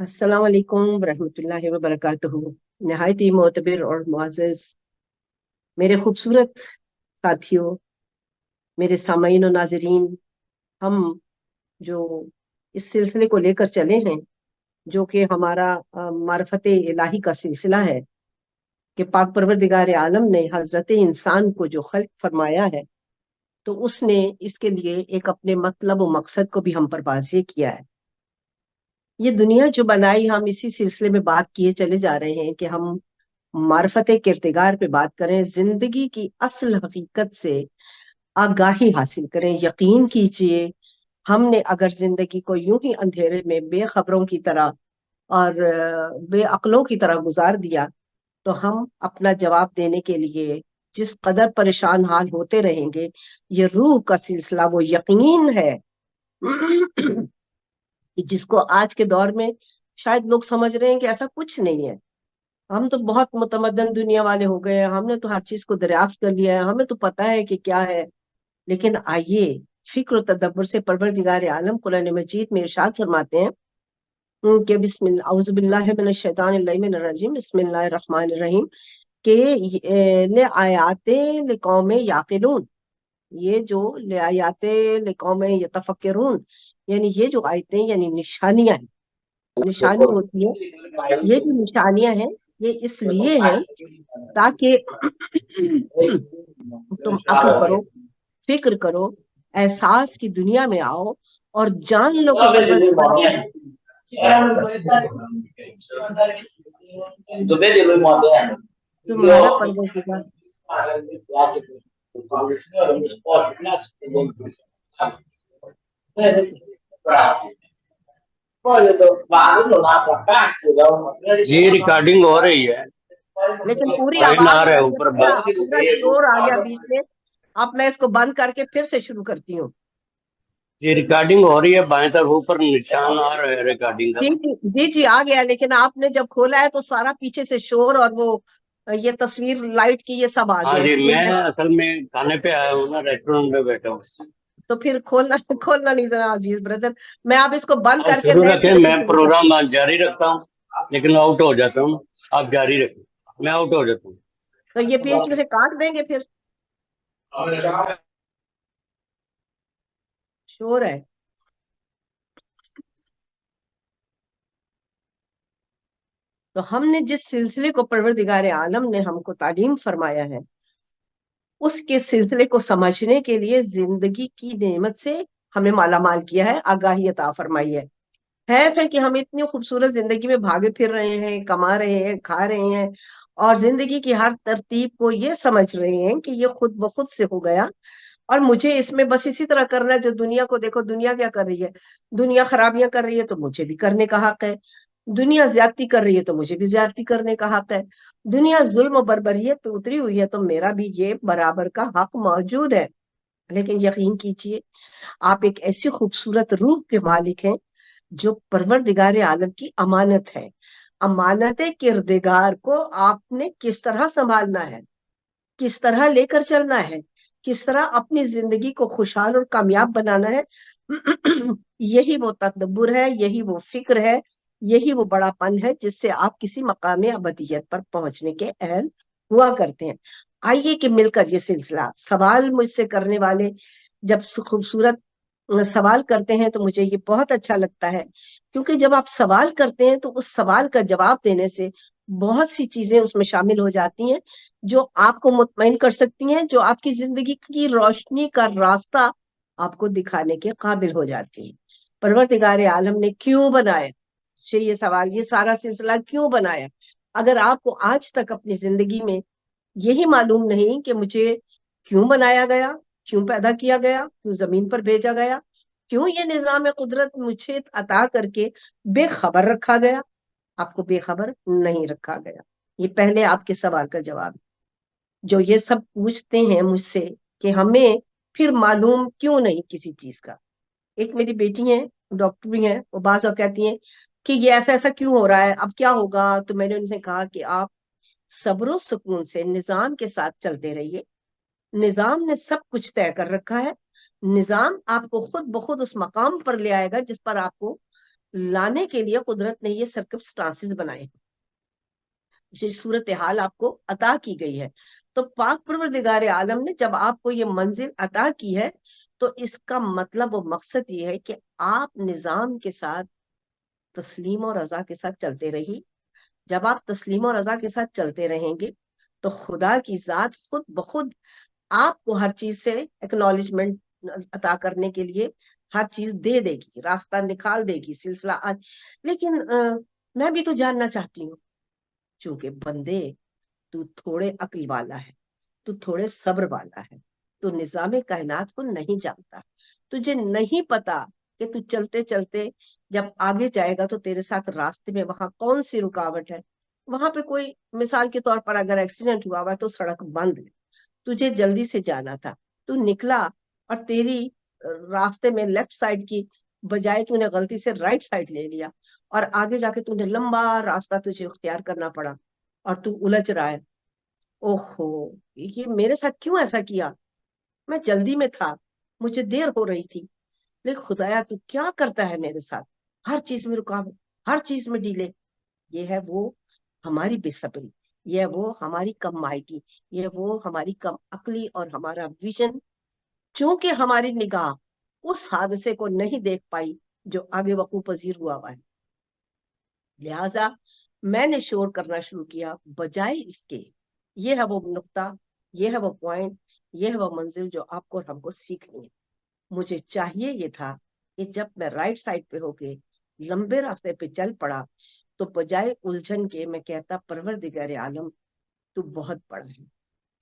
अस्सलाम वालेकुम रहमतुल्लाहि व बरकातहू। नहायत ही मोतबर और मुअज़्ज़ज़ मेरे खूबसूरत साथियों, मेरे सामईन और नाज़रीन, हम जो इस सिलसिले को लेकर चले हैं, जो कि हमारा मार्फत इलाही का सिलसिला है कि पाक परवरदिगार आलम ने हजरत इंसान को जो खल्क फरमाया है, तो उसने इसके लिए एक अपने मतलब व मकसद को भी हम पर वाज़ेह किया है। ये दुनिया जो बनाई, हम इसी सिलसिले में बात किए चले जा रहे हैं कि हम मार्फत किरदार पे बात करें, जिंदगी की असल हकीकत से आगाही हासिल करें। यकीन कीजिए, हमने अगर जिंदगी को यूं ही अंधेरे में बेखबरों की तरह और बेअक्लों की तरह गुजार दिया, तो हम अपना जवाब देने के लिए जिस कदर परेशान हाल होते रहेंगे। ये रूह का सिलसिला वो यकीन है कि जिसको आज के दौर में शायद लोग समझ रहे हैं कि ऐसा कुछ नहीं है। हम तो बहुत मुतमद्दन दुनिया वाले हो गए हैं, हमने तो हर चीज को दरियाफ्त कर लिया है, हमें तो पता है कि क्या है। लेकिन आइए, फिक्र और तदब्बर से परवरदिगार आलम कुरान मजीद में इरशाद फरमाते हैं कि बिस्मिल्लाह औज़ु बिल्लाहि मिनश शैतानिर रजीम बिस्मिल्लाहिर रहमानिर रहीम के ले आयाते ले कौमे याकिलून। ये जो ले आयाते ले कौमे यतफक्करून, यानी ये जो आयतें यानी निशानियां हैं, निशानी होती है। ये जो निशानियां हैं, ये इसलिए है ताकि तुम अक्ल करो, फिक्र करो, एहसास की दुनिया में आओ और जान लो कि परवरदिगार तुम्हारा परवरदिगार जी रिकॉर्डिंग हो रही है। लेकिन पूरी साइन आवाज आ रहा है आ रही है, ऊपर पूरा बस। पूरा शोर आ गया बीच में। अब मैं इसको बंद करके फिर से शुरू करती हूँ। जी रिकॉर्डिंग हो रही है, बाएं तरफ ऊपर निशान आ रहा है रिकॉर्डिंग का। जी जी जी जी, आ गया। लेकिन आपने जब खोला है तो सारा पीछे से शोर और वो ये तस्वीर लाइट की ये सब आ हाँ गया, जी, इसलिए मैं मैं असल में खाने पे आया हूँ ना, रेस्टोरेंट में बैठा हूँ। तो फिर खोलना खोलना नहीं जरा अजीज ब्रदर। मैं अब इसको बंद आप करके शुरू नए रखें, सिरे से मैं शुरू कर। प्रोग्राम आज जारी रखता हूँ, लेकिन आउट हो जाता हूँ। आप जारी रखें, मैं आउट हो जाता हूँ। तो ये बीच में से काट देंगे फिर, शोर है। तो हमने जिस सिलसिले को परवरदिगार आलम ने हमको तालीम फरमाया है, उसके सिलसिले को समझने के लिए जिंदगी की नेमत से हमें मालामाल किया है, आगाही अता फरमाई है। हैफ है कि हम इतनी खूबसूरत जिंदगी में भागे फिर रहे हैं, कमा रहे हैं, खा रहे हैं और जिंदगी की हर तरतीब को ये समझ रहे हैं कि ये खुद ब खुद से हो गया और मुझे इसमें बस इसी तरह करना है। जो दुनिया को देखो, दुनिया क्या कर रही है, दुनिया खराबियां कर रही है तो मुझे भी करने का हक है। दुनिया ज्यादती कर रही है तो मुझे भी ज्यादती करने का हक है। दुनिया जुल्म और बर्बरियत पे उतरी हुई है तो मेरा भी ये बराबर का हक मौजूद है। लेकिन यकीन कीजिए, आप एक ऐसी खूबसूरत रूह के मालिक हैं जो परवरदिगार आलम की अमानत है। अमानत किरदार को आपने किस तरह संभालना है, किस तरह लेकर चलना है, किस तरह अपनी जिंदगी को खुशहाल और कामयाब बनाना है, यही वो तदब्बुर है, यही वो फिक्र है, यही वो बड़ापन है जिससे आप किसी मकाम अबदियत पर पहुंचने के अहल हुआ करते हैं। आइए कि मिलकर ये सिलसिला, सवाल मुझसे करने वाले जब खूबसूरत सवाल करते हैं तो मुझे ये बहुत अच्छा लगता है, क्योंकि जब आप सवाल करते हैं तो उस सवाल का जवाब देने से बहुत सी चीजें उसमें शामिल हो जाती हैं जो आपको मुतमईन कर सकती हैं, जो आपकी जिंदगी की रोशनी का रास्ता आपको दिखाने के काबिल हो जाती है। परवरदिगार आलम ने क्यों बनाया, से ये सवाल, ये सारा सिलसिला क्यों बनाया। अगर आपको आज तक अपनी जिंदगी में यही मालूम नहीं कि मुझे क्यों बनाया गया, क्यों पैदा किया गया, क्यों जमीन पर भेजा गया, क्यों ये निजाम कुदरत मुझे अता करके बेखबर रखा गया, आपको बेखबर नहीं रखा गया। ये पहले आपके सवाल का जवाब है। जो ये सब पूछते हैं मुझसे कि हमें फिर मालूम क्यों नहीं किसी चीज का। एक मेरी बेटी है, डॉक्टर भी है, वो बात और कहती हैं कि ये ऐसा ऐसा क्यों हो रहा है, अब क्या होगा। तो मैंने उनसे कहा कि आप सब्र सुकून से निजाम के साथ चलते रहिए। निजाम ने सब कुछ तय कर रखा है। निजाम आपको खुद ब खुद उस मकाम पर ले आएगा जिस पर आपको लाने के लिए कुदरत ने ये सर्कमस्टांसेस बनाए, ये सूरत हाल आपको अता की गई है। तो पाक परवरदिगार आलम ने जब आपको ये मंजिल अता की है, तो इसका मतलब और मकसद ये है कि आप निजाम के साथ तस्लीम और रजा के साथ चलते रहिए। जब आप तस्लीम और रजा के साथ चलते रहेंगे, तो खुदा की जात खुद बखुद आपको हर चीज से एक्नॉलेजमेंट अता करने के लिए हर चीज दे देगी, रास्ता निकाल देगी, सिलसिला आज। लेकिन मैं भी तो जानना चाहती हूँ, चूंकि बंदे, तू थोड़े अक्ल वाला है, तू थोड़े सब्र वाला है, तू निजाम कायनात को नहीं जानता, तुझे नहीं पता कि तू चलते चलते जब आगे जाएगा तो तेरे साथ रास्ते में वहां कौन सी रुकावट है। वहां पे कोई, मिसाल के तौर पर अगर एक्सीडेंट हुआ हुआ है तो सड़क बंद है, तुझे जल्दी से जाना था, तू निकला और तेरी रास्ते में लेफ्ट साइड की बजाय तूने गलती से राइट साइड ले लिया, और आगे जाके तूने लंबा रास्ता तुझे इख्तियार करना पड़ा, और तू उलझ रहा है। ओहो, ये मेरे साथ क्यों ऐसा किया, मैं जल्दी में था, मुझे देर हो रही थी। लेकिन खुदाया तू क्या करता है मेरे साथ, हर चीज में रुकावट, हर चीज में डिले। ये है वो हमारी बेसब्री, ये है वो हमारी कम मायगी, ये है वो हमारी कम अक्ली और हमारा विजन, चूंकि हमारी निगाह उस हादसे को नहीं देख पाई जो आगे वकू पजीर हुआ है। लिहाजा मैंने शोर करना शुरू किया बजाय इसके। ये है वो नुक्ता, ये है वो पॉइंट, ये है वो मंजिल जो आपको और हमको सीखनी है। मुझे चाहिए ये था कि जब मैं राइट साइड पे होके लंबे रास्ते पे चल पड़ा, तो बजाय उलझन के मैं कहता, परवरदिगार आलम, तू बहुत बड़ा है,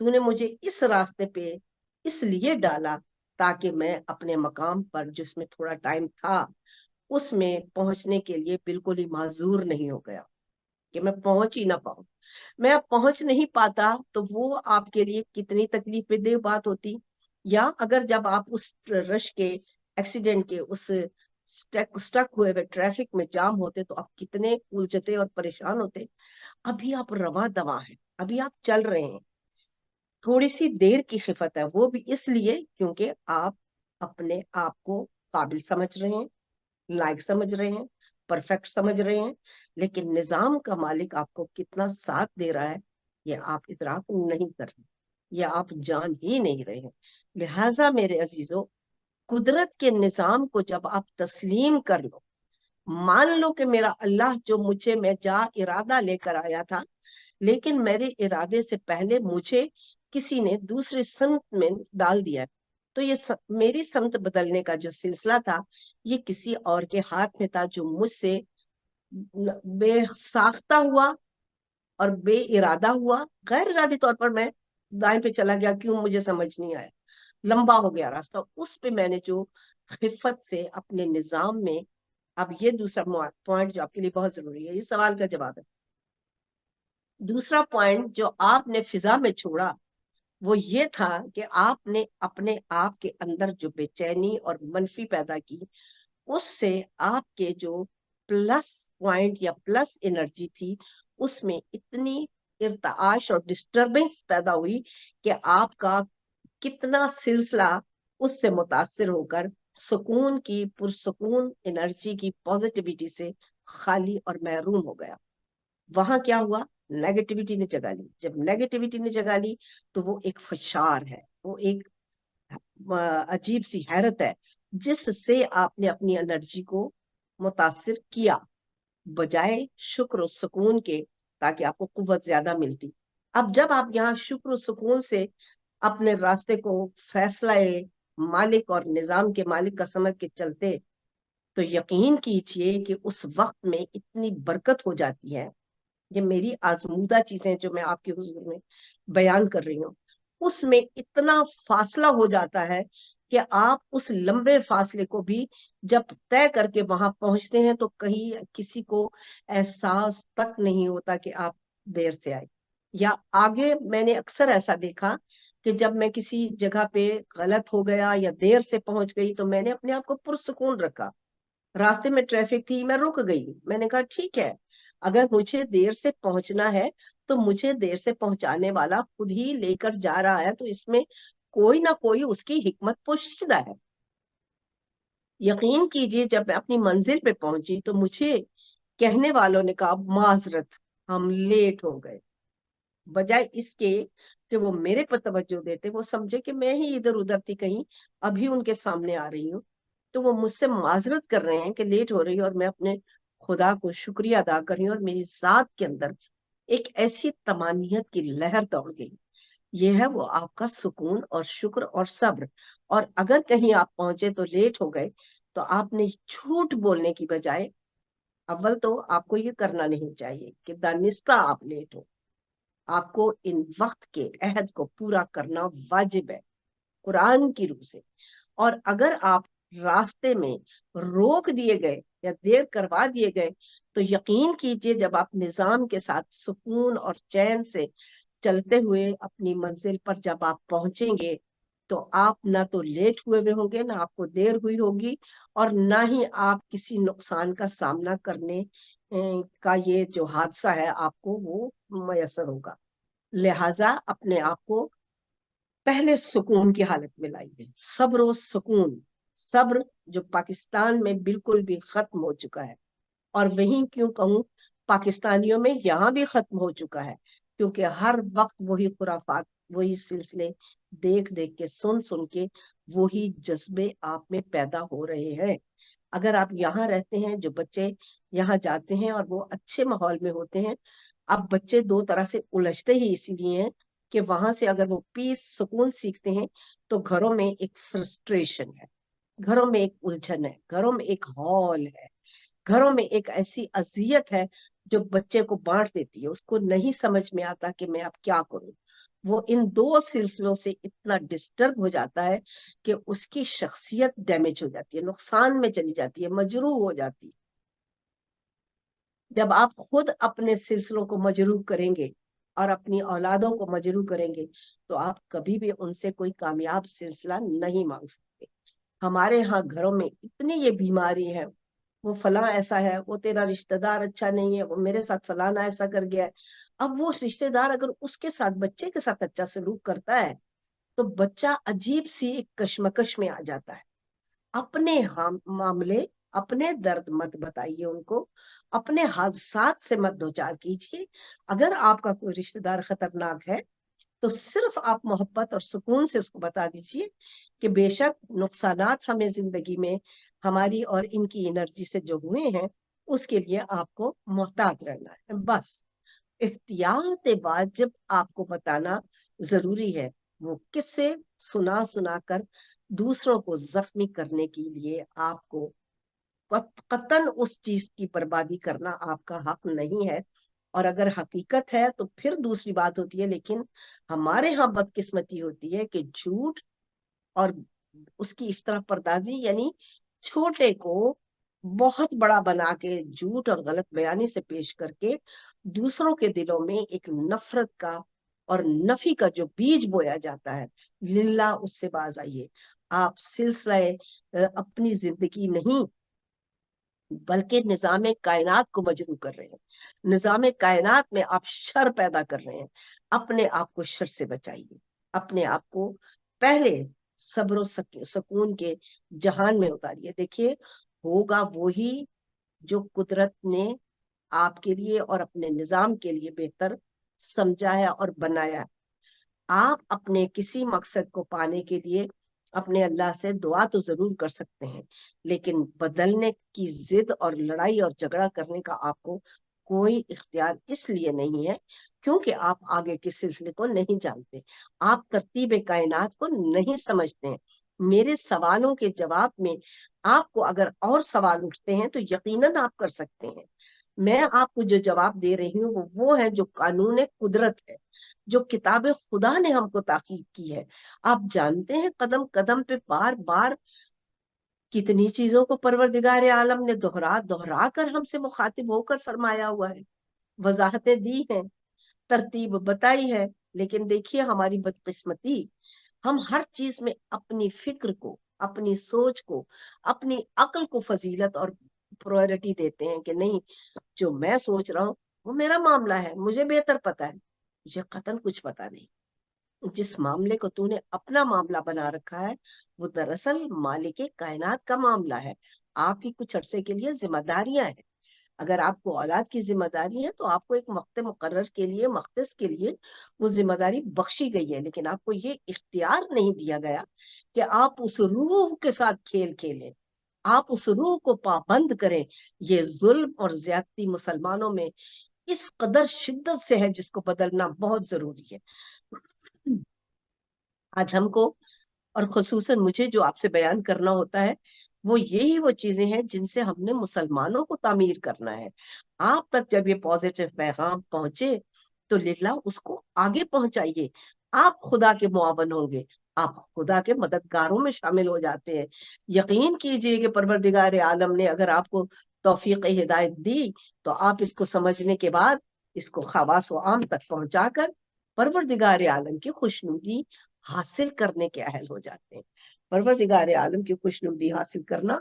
तूने मुझे इस रास्ते पे इसलिए डाला ताकि मैं अपने मकाम पर जिसमें थोड़ा टाइम था उसमें पहुंचने के लिए बिल्कुल ही माजूर नहीं हो गया, कि मैं पहुंच ही ना पाऊं। मैं अब पहुंच नहीं पाता तो वो आपके लिए कितनी तकलीफ देह बात होती। या अगर जब आप उस रश के, एक्सीडेंट के उस स्टक स्टक हुए हुए ट्रैफिक में जाम होते, तो आप कितने उलझते और परेशान होते। अभी आप रवा दवा है, अभी आप चल रहे हैं, थोड़ी सी देर की खिफत है, वो भी इसलिए क्योंकि आप अपने आप को काबिल समझ रहे हैं, लायक समझ रहे हैं, परफेक्ट समझ रहे हैं। लेकिन निजाम का मालिक आपको कितना साथ दे रहा है, ये आप इदराक नहीं कर रहे, ये आप जान ही नहीं रहे हैं। लिहाजा मेरे अजीजों, कुदरत के निजाम को जब आप तस्लीम कर लो, मान लो कि मेरा अल्लाह जो मुझे, मैं जा इरादा लेकर आया था, लेकिन मेरे इरादे से पहले मुझे किसी ने दूसरी संत में डाल दिया है। तो ये मेरी संत बदलने का जो सिलसिला था, ये किसी और के हाथ में था, जो मुझसे बेसाख्ता हुआ और बे इरादा हुआ। गैर इरादी तौर पर मैं दाएं पे चला गया, क्यों मुझे समझ नहीं आया, लंबा हो गया रास्ता। उस पे मैंने जो खिफत से अपने निजाम में, अब ये दूसरा पॉइंट जो आपके लिए बहुत जरूरी है, ये सवाल का जवाब है। दूसरा पॉइंट जो आपने फिजा में छोड़ा, वो ये था कि आपने अपने आप के अंदर जो बेचैनी और मनफी पैदा की, उससे आपके जो प्लस पॉइंट या प्लस एनर्जी थी, उसमें इतनी इर्ताश और डिस्टरबेंस पैदा हुई कि आपका कितना सिलसिला उससे मुतासिर होकर सुकून की, पुरसुकून एनर्जी की, पॉजिटिविटी से खाली और महरूम हो गया। वहां क्या हुआ, नेगेटिविटी ने जगह ली। जब नेगेटिविटी ने जगह ली, तो वो एक फशार है, वो एक अजीब सी हैरत है, जिससे आपने अपनी एनर्जी को मुतासिर किया बजाय शुक्र और सुकून के, ताकि आपको कुव्वत ज्यादा मिलती। अब जब आप यहाँ शुक्र और सुकून से अपने रास्ते को फैसला मालिक और निजाम के मालिक का समझ के चलते, तो यकीन कीजिए कि उस वक्त में इतनी बरकत हो जाती है। ये मेरी आजमूदा चीजें जो मैं आपके हुजूर में बयान कर रही हूँ, उसमें इतना फासला हो जाता है कि आप उस लंबे फासले को भी जब तय करके वहां पहुंचते हैं, तो कहीं किसी को एहसास तक नहीं होता कि आप देर से आए या आगे। मैंने अक्सर ऐसा देखा कि जब मैं किसी जगह पे गलत हो गया या देर से पहुंच गई, तो मैंने अपने आप को पुरसुकून रखा। रास्ते में ट्रैफिक थी, मैं रुक गई, मैंने कहा ठीक है, अगर मुझे देर से पहुंचना है, तो मुझे देर से पहुंचाने वाला खुद ही लेकर जा रहा है, तो इसमें कोई ना कोई उसकी हिकमत पोशीदा है। यकीन कीजिए जब मैं अपनी मंजिल पे पहुंची तो मुझे कहने वालों ने कहा माजरत, हम लेट हो गए। बजाय इसके कि वो मेरे पर तवज्जो देते, वो समझे कि मैं ही इधर उधर थी कहीं, अभी उनके सामने आ रही हूँ, तो वो मुझसे माजरत कर रहे हैं कि लेट हो रही है, और मैं अपने खुदा को शुक्रिया अदा कर रही हूँ, और मेरी जात के अंदर एक ऐसी तमानियत की लहर दौड़ गई। ये है वो आपका सुकून और शुक्र और सब्र। और अगर कहीं आप पहुंचे तो लेट हो गए, तो आपने झूठ बोलने की बजाय, अव्वल तो आपको ये करना नहीं चाहिए कि दानिस्ता आप लेट हो। आपको इन वक्त के अहद को पूरा करना वाजिब है कुरान की रूह से। और अगर आप रास्ते में रोक दिए गए या देर करवा दिए गए, तो यकीन कीजिए जब आप निजाम के साथ सुकून और चैन से चलते हुए अपनी मंजिल पर जब आप पहुंचेंगे, तो आप ना तो लेट हुए हुए होंगे, ना आपको देर हुई होगी, और ना ही आप किसी नुकसान का सामना करने का ये जो हादसा है आपको वो मयसर होगा। लिहाजा अपने आप को पहले सुकून की हालत में लाइए। सब्र और सुकून, सब्र जो पाकिस्तान में बिल्कुल भी खत्म हो चुका है, और वहीं क्यों कहूँ, पाकिस्तानियों में यहाँ भी खत्म हो चुका है, क्योंकि हर वक्त वही खुराफात, वही सिलसिले देख देख के, सुन सुन के वही जज्बे आप में पैदा हो रहे हैं। अगर आप यहाँ रहते हैं, जो बच्चे यहाँ जाते हैं और वो अच्छे माहौल में होते हैं, अब बच्चे दो तरह से उलझते ही इसीलिए हैं कि वहां से अगर वो पीस सुकून सीखते हैं, तो घरों में एक फ्रस्ट्रेशन है, घरों में एक उलझन है, घरों में एक हॉल है, घरों में एक ऐसी अजियत है जो बच्चे को बांट देती है। उसको नहीं समझ में आता कि मैं अब क्या करूं। वो इन दो सिलसिलों से इतना डिस्टर्ब हो जाता है कि उसकी शख्सियत डैमेज हो जाती है, नुकसान में चली जाती है, मजरूह हो जाती है। जब आप खुद अपने सिलसिलों को मजरूह करेंगे और अपनी औलादों को मजरूह करेंगे, तो आप कभी भी उनसे कोई कामयाब सिलसिला नहीं मांग सकते। हमारे यहाँ घरों में इतनी ये बीमारी है, वो फलां ऐसा है, वो तेरा रिश्तेदार अच्छा नहीं है, वो मेरे साथ फलाना ऐसा कर गया है। अब वो रिश्तेदार अगर उसके साथ, बच्चे के साथ अच्छा सलूक करता है, तो बच्चा अजीब सी एक कश्मकश में आ जाता है। अपने हम मामले, अपने दर्द मत बताइए उनको, अपने हादसात से मत दो चार कीजिए। अगर आपका कोई रिश्तेदार खतरनाक है, तो सिर्फ आप मोहब्बत और सुकून से उसको बता दीजिए कि बेशक नुकसानात हमें जिंदगी में हमारी और इनकी एनर्जी से जो हुए हैं, उसके लिए आपको मोहतात रहना है, बस। एहतियात वाजिब आपको बताना जरूरी है। वो किससे सुना सुना कर दूसरों को जख्मी करने के लिए आपको कतन उस चीज की बर्बादी करना आपका हक नहीं है। और अगर हकीकत है तो फिर दूसरी बात होती है, लेकिन हमारे यहाँ बदकिस्मती होती है कि झूठ और उसकी इफ्तरा पर्दाजी, यानी छोटे को बहुत बड़ा बना के झूठ और गलत बयानी से पेश करके दूसरों के दिलों में एक नफरत का और नफी का जो बीज बोया जाता है, लिल्ला उससे बाज आइए। आप सिलसिला अपनी जिंदगी नहीं, बल्कि निजाम कायनात को मजबूर कर रहे हैं। निजाम कायनात में आप शर पैदा कर रहे हैं। अपने आप को शर से बचाइए। अपने आप को पहले सब्र और सुकून के जहान में उतारिए। देखिए, होगा वो ही जो कुदरत ने आपके लिए और अपने निजाम के लिए बेहतर समझा है और बनाया। आप अपने किसी मकसद को पाने के लिए अपने अल्लाह से दुआ तो जरूर कर सकते हैं, लेकिन बदलने की जिद और लड़ाई और झगड़ा करने का आपको कोई इख्तियार इसलिए नहीं है क्योंकि आप आगे के सिलसिले को नहीं जानते, आप तरतीब कायनात को नहीं समझते हैं। मेरे सवालों के जवाब में आपको अगर और सवाल उठते हैं तो यकीनन आप कर सकते हैं। मैं आपको जो जवाब दे रही हूँ वो है जो कानून कुदरत है, जो किताब खुदा ने हमको ताकीद की है। आप जानते हैं कदम कदम पे बार बार कितनी चीजों को परवरदिगार आलम ने दोहरा दोहरा कर हमसे मुखातिब होकर फरमाया हुआ है, वजाहतें दी हैं, तरतीब बताई है। लेकिन देखिए हमारी बदकिस्मती, हम हर चीज में अपनी फिक्र को, अपनी सोच को, अपनी अक्ल को फजीलत और प्रायोरिटी देते हैं कि नहीं, जो मैं सोच रहा हूँ वो मेरा मामला है, मुझे बेहतर पता है, मुझे कतन कुछ पता नहीं। जिस मामले को तूने अपना मामला बना रखा है वो दरअसल मालिक कायनात का मामला है। आपकी कुछ अरसे के लिए जिम्मेदारियां हैं। अगर आपको औलाद की जिम्मेदारी है तो आपको एक वक्त मुकर्रर के लिए मख्तस के लिए वो जिम्मेदारी बख्शी गई है, लेकिन आपको ये इख्तियार नहीं दिया गया कि आप उस रूह के साथ खेल खेलें, आप उस रूह को पाबंद करें। ये जुल्म और ज्यादती मुसलमानों में इस कदर शिद्दत से है जिसको बदलना बहुत जरूरी है। आज हमको और खुसूसन मुझे जो आपसे बयान करना होता है वो यही वो चीजें हैं जिनसे हमने मुसलमानों को तामीर करना है। आप तक जब ये पॉजिटिव पैगाम पहुंचे तो लिल्लाह उसको आगे पहुंचाइए। आप खुदा के मुआवन होंगे, आप खुदा के मददगारों में शामिल हो जाते हैं। यकीन कीजिए कि परवरदिगार आलम ने अगर आपको तौफीक हिदायत दी तो आप इसको समझने के बाद इसको खवास व आम तक पहुंचाकर परवरदिगार आलम की खुशनुदी हासिल करने के अहल हो जाते हैं। परवरदिगार आलम की खुशनुदी हासिल करना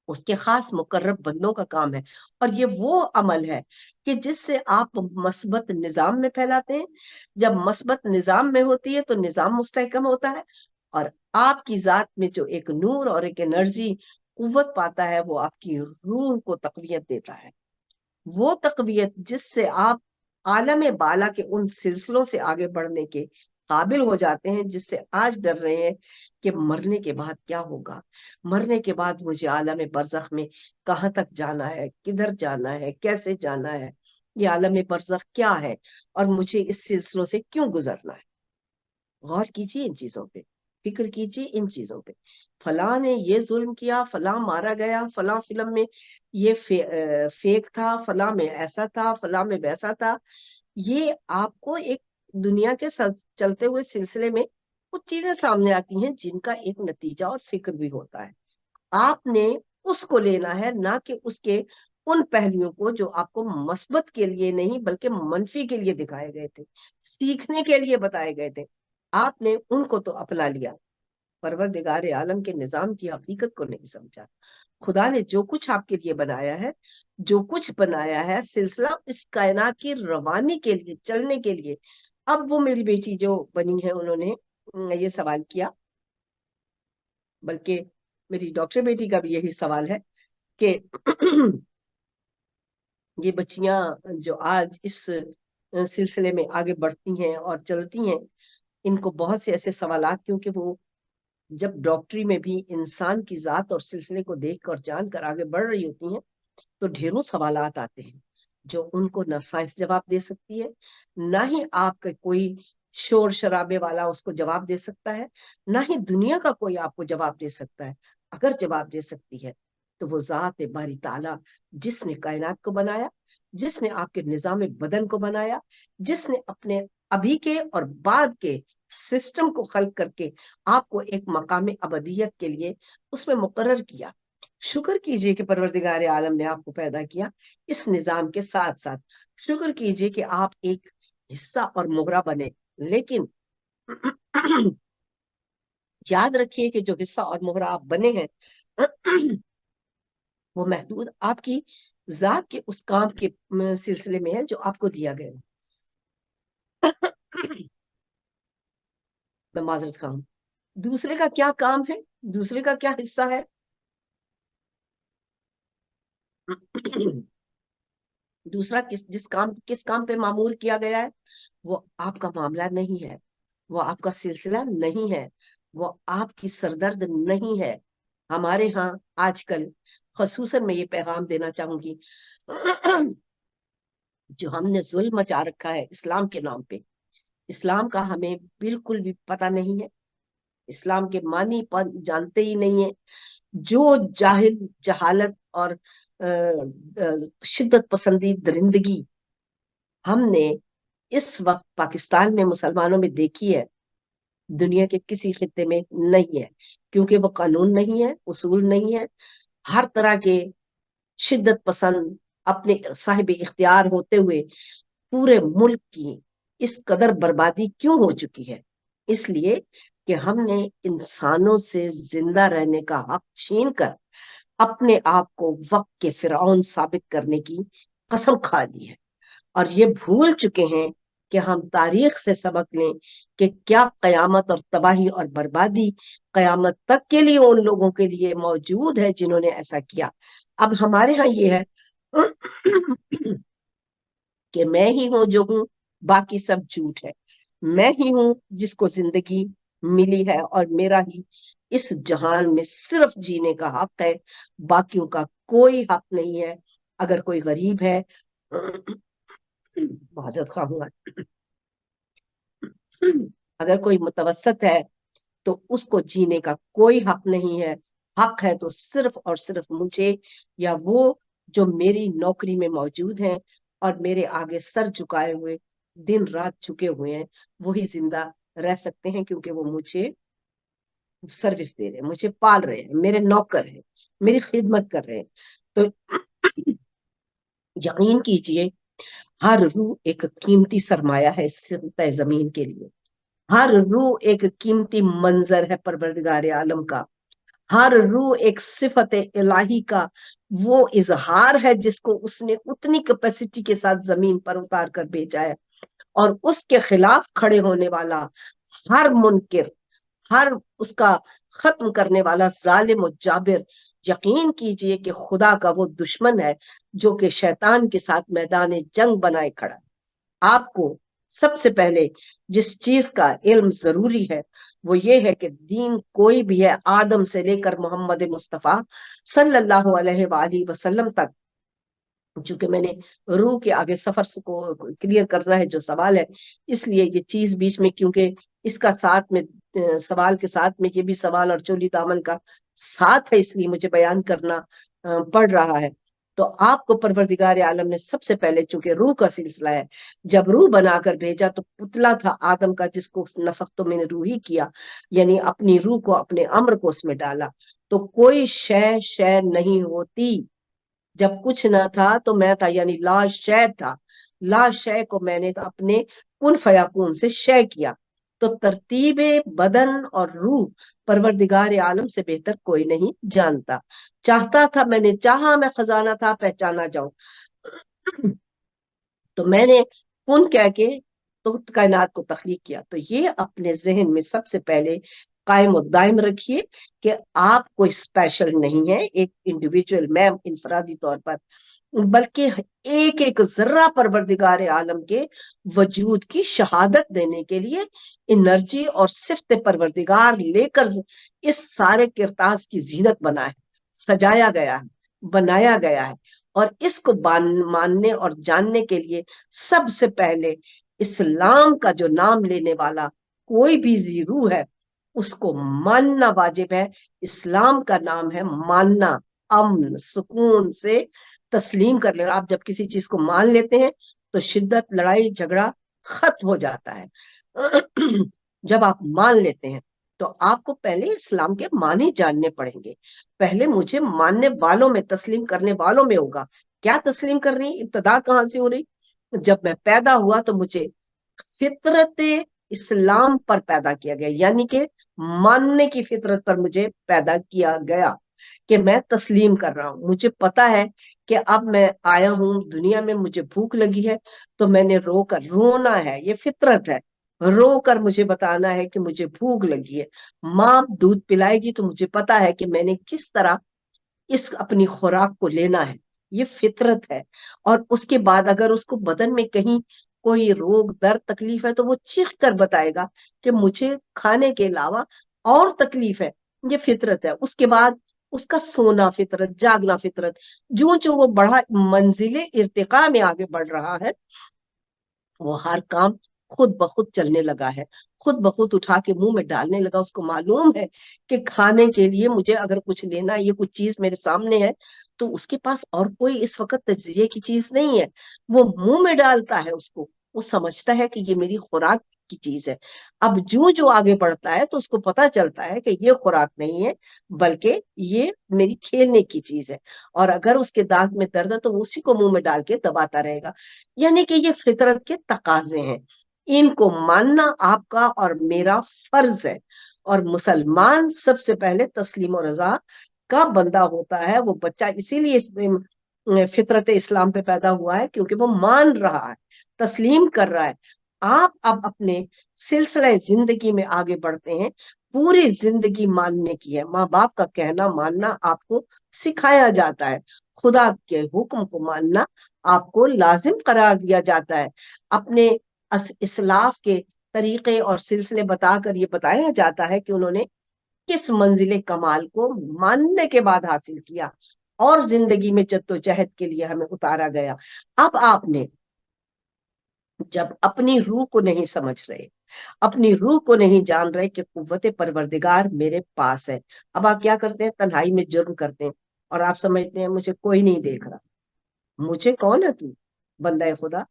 उसके खास मुकर्रब बंदों का काम है। और ये वो अमल है कि जिससे आप मस्बत निजाम में फैलाते हैं। जब मस्बत निजाम में होती है तो निजाम मुस्तहकम होता है, और आपकी जात में जो एक नूर और एक एनर्जी कुव्वत पाता है वो आपकी रूह को तकवीत देता है। वो तकवीत जिससे आप आलम बाला के उन सिलसिलों से आगे बढ़ने के काबिल हो जाते हैं जिससे आज डर रहे हैं कि मरने के बाद क्या होगा, मरने के बाद मुझे आलम बरज़ख में कहाँ तक जाना है, किधर जाना है, कैसे जाना है, ये आलम बरज़ख क्या है और मुझे इस सिलसिलों से क्यों गुजरना है। गौर कीजिए इन चीजों पे, फिक्र कीजिए इन चीजों पे। फलां ने ये जुल्म किया, फलां मारा गया, फलां फिल्म में ये फेक था, फलां में ऐसा था, फलां में वैसा था। ये आपको एक दुनिया के चलते हुए सिलसिले में कुछ चीजें सामने आती हैं जिनका एक नतीजा और फिक्र भी होता है। आपने उसको लेना है, ना कि उसके उन पहलुओं को जो आपको मस्बत के लिए नहीं बल्कि मनफी के लिए दिखाए गए थे, सीखने के लिए बताए गए थे। आपने उनको तो अपना लिया, परवरदिगार आलम के निजाम की हकीकत को नहीं समझा। खुदा ने जो कुछ आपके लिए बनाया है, जो कुछ बनाया है सिलसिला इस कायनात की रवानी के लिए, चलने के लिए। अब वो मेरी बेटी जो बनी है उन्होंने ये सवाल किया, बल्कि मेरी डॉक्टर बेटी का भी यही सवाल है कि ये बच्चियां जो आज इस सिलसिले में आगे बढ़ती हैं और चलती हैं, इनको बहुत से ऐसे सवालात, क्योंकि वो जब डॉक्टरी में भी इंसान की जात और सिलसिले को देख और जान कर आगे बढ़ रही होती हैं तो ढेरों सवालात आते हैं जो उनको न साइंस जवाब दे सकती है, ना ही आपका कोई शोर शराबे वाला उसको जवाब दे सकता है, ना ही दुनिया का कोई आपको जवाब दे सकता है। अगर जवाब दे सकती है तो वो जात बारी ताला जिसने कायनात को बनाया, जिसने आपके निजाम बदन को बनाया, जिसने अपने अभी के और बाद के सिस्टम को खल्क करके आपको एक मकाम अबदियत के लिए उसमें मुकर्रर किया। शुक्र कीजिए कि परवरदिगार आलम ने आपको पैदा किया इस निजाम के साथ साथ। शुक्र कीजिए कि आप एक हिस्सा और मोहरा बने, लेकिन याद रखिए कि जो हिस्सा और मोहरा आप बने हैं वो महदूद आपकी जात के उस काम के सिलसिले में है जो आपको दिया गया है। मैं माजरत खाऊं, दूसरे का क्या काम है, दूसरे का क्या हिस्सा है। दूसरा किस काम पे मामूर किया गया है वो आपका मामला नहीं है, वो आपका सिलसिला नहीं है, वो आपकी सरदर्द नहीं है। हमारे यहाँ आजकल खसूसन मैं ये पैगाम देना चाहूंगी, जो हमने जुल्म मचा रखा है इस्लाम के नाम पे, इस्लाम का हमें बिल्कुल भी पता नहीं है, इस्लाम के मानी जानते ही नहीं है। जो जाहिल जहालत और शिद्दत पसंदी दरिंदगी हमने इस वक्त पाकिस्तान में मुसलमानों में देखी है, दुनिया के किसी खित्ते में नहीं है। क्योंकि वो कानून नहीं है, उसूल नहीं है। हर तरह के शिद्दत पसंद अपने साहिब इख्तियार होते हुए पूरे मुल्क की इस कदर बर्बादी क्यों हो चुकी है? इसलिए कि हमने इंसानों से जिंदा रहने का हक छीन कर अपने आप को वक्त के फिरौन साबित करने की कसम खा ली है, और ये भूल चुके हैं کہ ہم تاریخ سے سبق لیں کہ کیا قیامت اور تباہی اور بربادی قیامت تک کے لیے ان لوگوں کے لیے موجود ہے جنہوں نے ایسا کیا. اب ہمارے ہاں یہ ہے کہ میں ہی ہوں جو ہوں، باقی سب جھوٹ ہے. میں ہی ہوں جس کو زندگی ملی ہے، اور میرا ہی اس جہان میں صرف جینے کا حق ہے، باقیوں کا کوئی حق نہیں ہے. اگر کوئی غریب ہے، معذرت خواہ ہوں، اگر کوئی متوسط ہے تو اس کو جینے کا کوئی حق نہیں ہے. حق ہے تو صرف اور صرف مجھے یا وہ جو میری نوکری میں موجود ہیں اور میرے آگے سر جھکائے ہوئے دن رات جھکے ہوئے ہیں، وہی زندہ رہ سکتے ہیں، کیونکہ وہ مجھے سروس دے رہے ہیں، مجھے پال رہے ہیں، میرے نوکر ہیں، میری خدمت کر رہے ہیں. تو یقین کیجئے ہر روح ایک قیمتی سرمایہ ہے اس سطح زمین کے لیے. ہر روح ایک قیمتی منظر ہے پروردگار عالم کا. ہر روح ایک صفت الہی کا وہ اظہار ہے جس کو اس نے اتنی کیپیسٹی کے ساتھ زمین پر اتار کر بھیجا ہے. اور اس کے خلاف کھڑے ہونے والا ہر منکر، ہر اس کا ختم کرنے والا ظالم و جابر، یقین کیجئے کہ خدا کا وہ دشمن ہے جو کہ شیطان کے ساتھ میدان جنگ بنائے کھڑا. آپ کو سب سے پہلے جس چیز کا علم ضروری ہے وہ یہ ہے کہ دین کوئی بھی ہے، آدم سے لے کر محمد مصطفیٰ صلی اللہ علیہ وآلہ وسلم تک. چونکہ میں نے روح کے آگے سفر کو کلیئر کرنا ہے جو سوال ہے، اس لیے یہ چیز بیچ میں، کیونکہ اس کا ساتھ میں سوال کے ساتھ میں یہ بھی سوال اور چولی دامن کا ساتھ ہے، اس لیے مجھے بیان کرنا پڑ رہا ہے. تو آپ کو پروردگار عالم نے سب سے پہلے، چونکہ روح کا سلسلہ ہے، جب روح بنا کر بھیجا تو پتلا تھا آدم کا جس کو نفخت میں نے روحی کیا، یعنی اپنی روح کو، اپنے امر کو اس میں ڈالا. تو کوئی شے نہیں ہوتی. جب کچھ نہ تھا تو میں تھا، یعنی لا شے تھا. لا شے کو میں نے اپنے کن فیکون سے شے کیا. تو ترتیب بدن اور روح پروردگار عالم سے بہتر کوئی نہیں جانتا. چاہتا تھا، میں نے چاہا میں خزانہ تھا پہچانا جاؤں، تو میں نے کن کہہ کے تو کائنات کو تخلیق کیا. تو یہ اپنے ذہن میں سب سے پہلے قائم و دائم رکھیے کہ آپ کوئی اسپیشل نہیں ہے، ایک انڈیویجول میں انفرادی طور پر، بلکہ ایک ایک ذرہ پروردگار عالم کے وجود کی شہادت دینے کے لیے انرجی اور صفت پروردگار لے کر اس سارے کرتاس کی زینت بنا ہے، سجایا گیا ہے، بنایا گیا ہے. اور اس کو ماننے اور جاننے کے لیے سب سے پہلے اسلام کا جو نام لینے والا کوئی بھی روح ہے اس کو ماننا واجب ہے. اسلام کا نام ہے ماننا، امن سکون سے تسلیم کر لینا. آپ جب کسی چیز کو مان لیتے ہیں تو شدت، لڑائی جھگڑا ختم ہو جاتا ہے. جب آپ مان لیتے ہیں تو آپ کو پہلے اسلام کے معنی جاننے پڑیں گے. پہلے مجھے ماننے والوں میں، تسلیم کرنے والوں میں ہوگا. کیا تسلیم کر رہی؟ ابتدا کہاں سے ہو رہی؟ جب میں پیدا ہوا تو مجھے فطرت اسلام پر پیدا کیا گیا، یعنی کہ ماننے کی فطرت پر مجھے پیدا کیا گیا کہ میں تسلیم کر رہا ہوں. مجھے پتا ہے کہ اب میں آیا ہوں دنیا میں، مجھے بھوک لگی ہے تو میں نے رو کر رونا ہے، یہ فطرت ہے. رو کر مجھے بتانا ہے کہ مجھے بھوک لگی ہے. ماں دودھ پلائے گی تو مجھے پتا ہے کہ میں نے کس طرح اس اپنی خوراک کو لینا ہے، یہ فطرت ہے. اور اس کے بعد اگر اس کو بدن میں کہیں کوئی روگ درد تکلیف ہے تو وہ چیخ کر بتائے گا کہ مجھے کھانے کے علاوہ اور تکلیف ہے، یہ فطرت ہے. اس کے بعد اس کا سونا فطرت، جاگنا فطرت. جو وہ بڑا منزل ارتقاء میں آگے بڑھ رہا ہے، وہ ہر کام خود بخود چلنے لگا ہے، خود بخود اٹھا کے منہ میں ڈالنے لگا. اس کو معلوم ہے کہ کھانے کے لیے مجھے اگر کچھ لینا ہے، یہ کچھ چیز میرے سامنے ہے، تو اس کے پاس اور کوئی اس وقت تجزیے کی چیز نہیں ہے. وہ منہ میں ڈالتا ہے اس کو، وہ سمجھتا ہے کہ یہ میری خوراک کی چیز ہے. اب جو آگے بڑھتا ہے تو اس کو پتا چلتا ہے کہ یہ خوراک نہیں ہے بلکہ یہ میری کھیلنے کی چیز ہے. اور اگر اس کے دانت میں درد ہے تو وہ اسی کو منہ میں ڈال کے دباتا رہے گا. یعنی کہ یہ فطرت کے تقاضے ہیں، ان کو ماننا آپ کا اور میرا فرض ہے. اور مسلمان سب سے پہلے تسلیم و رضا کا بندہ ہوتا ہے. وہ بچہ اسی لیے اس میں فطرت اسلام پہ پیدا ہوا ہے کیونکہ وہ مان رہا ہے، تسلیم کر رہا ہے. آپ اب اپنے سلسلہ زندگی میں آگے بڑھتے ہیں، پوری زندگی ماننے کی ہے، ماں باپ کا کہنا ماننا آپ کو سکھایا جاتا ہے، خدا کے حکم کو ماننا آپ کو لازم قرار دیا جاتا ہے، اپنے اسلاف کے طریقے اور سلسلے بتا کر یہ بتایا جاتا ہے کہ انہوں نے کس منزل کمال کو ماننے کے بعد حاصل کیا اور زندگی میں جدوجہد کے لیے ہمیں اتارا گیا۔ اب آپ نے جب اپنی روح کو نہیں سمجھ رہے، اپنی روح کو نہیں جان رہے کہ قوت پروردگار میرے پاس ہے، اب آپ کیا کرتے ہیں؟ تنہائی میں جرم کرتے ہیں اور آپ سمجھتے ہیں مجھے کوئی نہیں دیکھ رہا۔ مجھے کون ہے تو بندہ خدا؟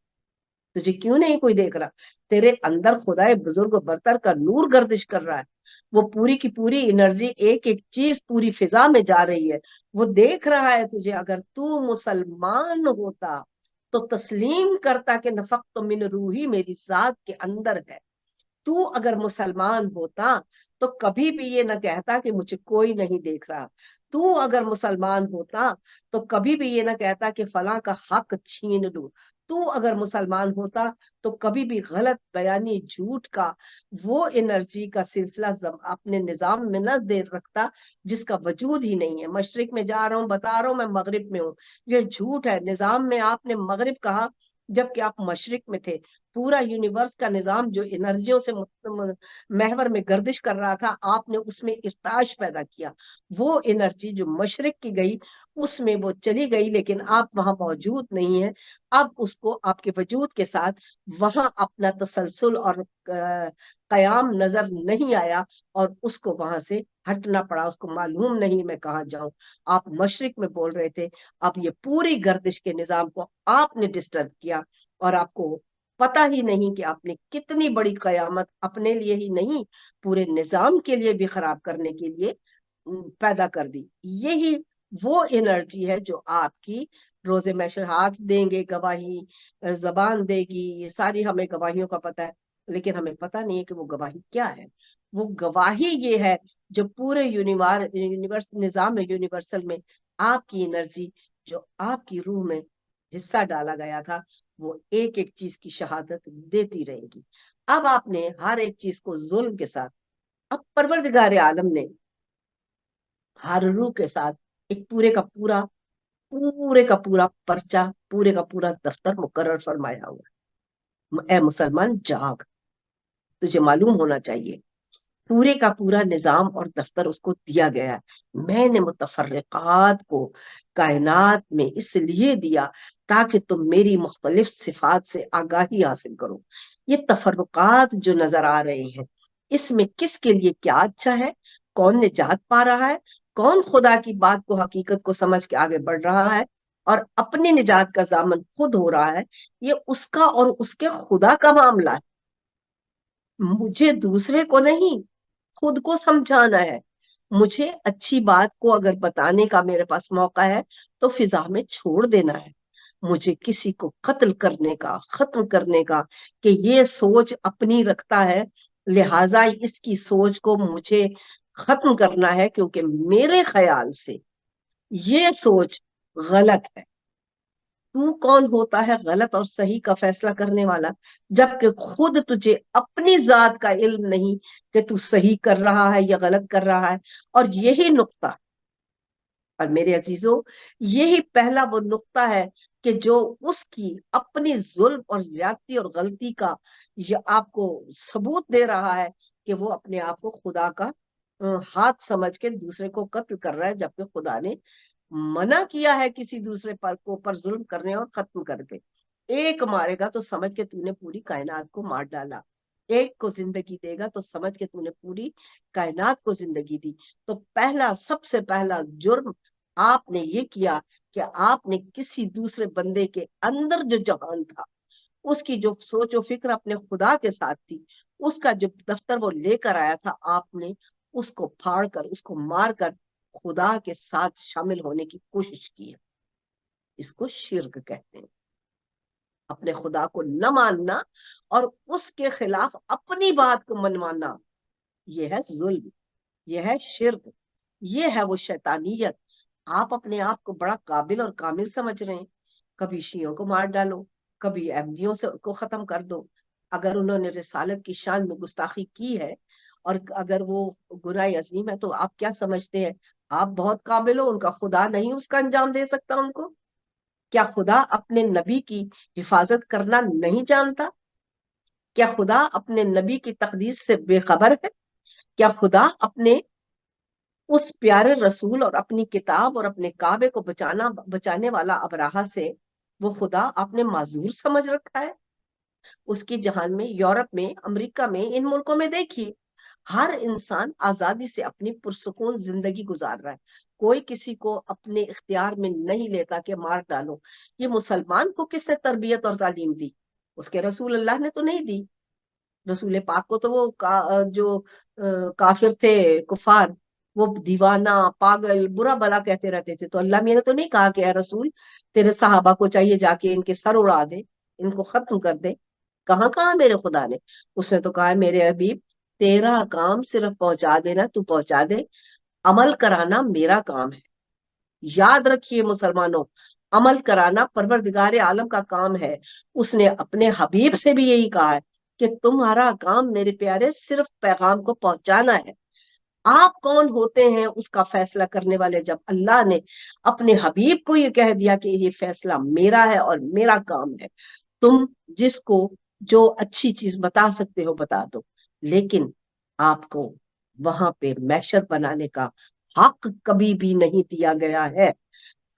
تجھے کیوں نہیں کوئی دیکھ رہا؟ تیرے اندر خدا بزرگ برتر کا نور گردش کر رہا ہے، وہ پوری کی پوری انرجی، ایک ایک چیز پوری فضا میں جا رہی ہے، وہ دیکھ رہا ہے تجھے۔ اگر تو مسلمان ہوتا تو تسلیم کرتا کہ نفخت من روحی میری ذات کے اندر ہے۔ تو اگر مسلمان ہوتا تو کبھی بھی یہ نہ کہتا کہ مجھے کوئی نہیں دیکھ رہا۔ تو اگر مسلمان ہوتا تو کبھی بھی یہ نہ کہتا کہ فلاں کا حق چھین لوں۔ تو اگر مسلمان ہوتا تو کبھی بھی غلط بیانی، جھوٹ کا وہ انرجی کا سلسلہ اپنے نظام میں نہ دے رکھتا جس کا وجود ہی نہیں ہے۔ مشرق میں جا رہا ہوں، بتا رہا ہوں میں مغرب میں ہوں، یہ جھوٹ ہے۔ نظام میں آپ نے مغرب کہا جبکہ آپ مشرق میں تھے۔ پورا یونیورس کا نظام جو انرجیوں سے محور میں گردش کر رہا تھا، آپ نے اس میں ارتاش پیدا کیا۔ وہ انرجی جو مشرق کی گئی اس میں وہ چلی گئی، لیکن آپ وہاں موجود نہیں ہیں۔ اب اس کو آپ کے وجود کے ساتھ وہاں اپنا تسلسل اور قیام نظر نہیں آیا اور اس کو وہاں سے ہٹنا پڑا، اس کو معلوم نہیں میں کہاں جاؤں۔ آپ مشرق میں بول رہے تھے، اب یہ پوری گردش کے نظام کو آپ نے ڈسٹرب کیا اور آپ کو پتا ہی نہیں کہ آپ نے کتنی بڑی قیامت اپنے لیے ہی نہیں پورے نظام کے لیے بھی خراب کرنے کے لیے پیدا کر دی۔ یہی وہ انرجی ہے جو آپ کی روز محشر ہاتھ دیں گے، گواہی زبان دے گی، یہ ساری ہمیں گواہیوں کا پتا ہے، لیکن ہمیں پتا نہیں ہے کہ وہ گواہی کیا ہے۔ وہ گواہی یہ ہے جو پورے یونیورس نظام یونیورسل میں آپ کی انرجی جو آپ کی روح میں حصہ ڈالا گیا تھا وہ ایک ایک چیز کی شہادت دیتی رہے گی۔ اب آپ نے ہر ایک چیز کو ظلم کے ساتھ، اب پروردگار عالم نے ہر روح کے ساتھ ایک پورے کا پورا پرچہ، پورے کا پورا دفتر مقرر فرمایا ہوا ہے۔ اے مسلمان جاگ، تجھے معلوم ہونا چاہیے پورے کا پورا نظام اور دفتر اس کو دیا گیا ہے۔ میں نے متفرقات کو کائنات میں اس لیے دیا تاکہ تم میری مختلف صفات سے آگاہی حاصل کرو۔ یہ تفرقات جو نظر آ رہے ہیں اس میں کس کے لیے کیا اچھا ہے، کون نجات پا رہا ہے، کون خدا کی بات کو، حقیقت کو سمجھ کے آگے بڑھ رہا ہے اور اپنی نجات کا ضامن خود ہو رہا ہے، یہ اس کا اور اس کے خدا کا معاملہ ہے۔ مجھے دوسرے کو نہیں، خود کو سمجھانا ہے۔ مجھے اچھی بات کو اگر بتانے کا میرے پاس موقع ہے تو فضا میں چھوڑ دینا ہے۔ مجھے کسی کو قتل کرنے کا، ختم کرنے کا کہ یہ سوچ اپنی رکھتا ہے لہٰذا اس کی سوچ کو مجھے ختم کرنا ہے، کیونکہ میرے خیال سے یہ سوچ غلط ہے۔ تو کون ہوتا ہے غلط اور صحیح کا فیصلہ کرنے والا، جبکہ خود تجھے اپنی ذات کا علم نہیں کہ تو صحیح کر رہا ہے یا غلط کر رہا ہے۔ اور یہی نقطہ، اور میرے عزیزوں یہی پہلا وہ نقطہ ہے کہ جو اس کی اپنی ظلم اور زیادتی اور غلطی کا یہ آپ کو ثبوت دے رہا ہے کہ وہ اپنے آپ کو خدا کا ہاتھ سمجھ کے دوسرے کو قتل کر رہا ہے، جبکہ خدا نے منع کیا ہے کسی دوسرے پر ظلم کرنے اور ختم کر کے۔ ایک مارے گا تو سمجھ کے تو نے پوری کائنات کو مار ڈالا، ایک کو زندگی دے گا تو سمجھ کے تو نے پوری کائنات کو زندگی دی۔ تو سب سے پہلا جرم آپ نے یہ کیا کہ آپ نے کسی دوسرے بندے کے اندر جو جہان تھا، اس کی جو سوچ و فکر اپنے خدا کے ساتھ تھی، اس کا جو دفتر وہ لے کر آیا تھا، آپ نے اس کو پھاڑ کر، اس کو مار کر خدا کے ساتھ شامل ہونے کی کوشش کی ہے۔ اس کو شرک کہتے ہیں، اپنے خدا کو نہ ماننا اور اس کے خلاف اپنی بات کو منوانا، یہ ہے ظلم، یہ ہے شرک، یہ ہے وہ شیطانیت۔ آپ اپنے آپ کو بڑا قابل اور کامل سمجھ رہے ہیں، کبھی شیعوں کو مار ڈالو، کبھی احمدیوں سے کو ختم کر دو، اگر انہوں نے رسالت کی شان میں گستاخی کی ہے اور اگر وہ گناہ عظیم ہے، تو آپ کیا سمجھتے ہیں آپ بہت قابل ہو، ان کا خدا نہیں اس کا انجام دے سکتا ان کو؟ کیا خدا اپنے نبی کی حفاظت کرنا نہیں جانتا؟ کیا خدا اپنے نبی کی تقدیس سے بے خبر ہے؟ کیا خدا اپنے اس پیارے رسول اور اپنی کتاب اور اپنے کعبے کو بچانے والا ابراہا سے وہ خدا آپ نے معذور سمجھ رکھا ہے؟ اس کی جہان میں، یورپ میں، امریکہ میں، ان ملکوں میں دیکھیے، ہر انسان آزادی سے اپنی پرسکون زندگی گزار رہا ہے، کوئی کسی کو اپنے اختیار میں نہیں لیتا کہ مار ڈالو۔ یہ مسلمان کو کس نے تربیت اور تعلیم دی؟ اس کے رسول اللہ نے تو نہیں دی۔ رسول پاک کو تو وہ جو کافر تھے، کفار، وہ دیوانہ، پاگل، برا بلا کہتے رہتے تھے، تو اللہ میاں نے تو نہیں کہا کہ اے رسول تیرے صحابہ کو چاہیے جا کے ان کے سر اڑا دے، ان کو ختم کر دے۔ کہاں کہاں میرے خدا نے، اس نے تو کہا میرے حبیب تیرا کام صرف پہنچا دینا، تو پہنچا دے، عمل کرانا میرا کام ہے۔ یاد رکھیے مسلمانوں، عمل کرانا پروردگار عالم کا کام ہے۔ اس نے اپنے حبیب سے بھی یہی کہا ہے کہ تمہارا کام میرے پیارے صرف پیغام کو پہنچانا ہے۔ آپ کون ہوتے ہیں اس کا فیصلہ کرنے والے، جب اللہ نے اپنے حبیب کو یہ کہہ دیا کہ یہ فیصلہ میرا ہے اور میرا کام ہے۔ تم جس کو جو اچھی چیز بتا سکتے ہو بتا دو، لیکن آپ کو وہاں پہ محشر بنانے کا حق کبھی بھی نہیں دیا گیا ہے۔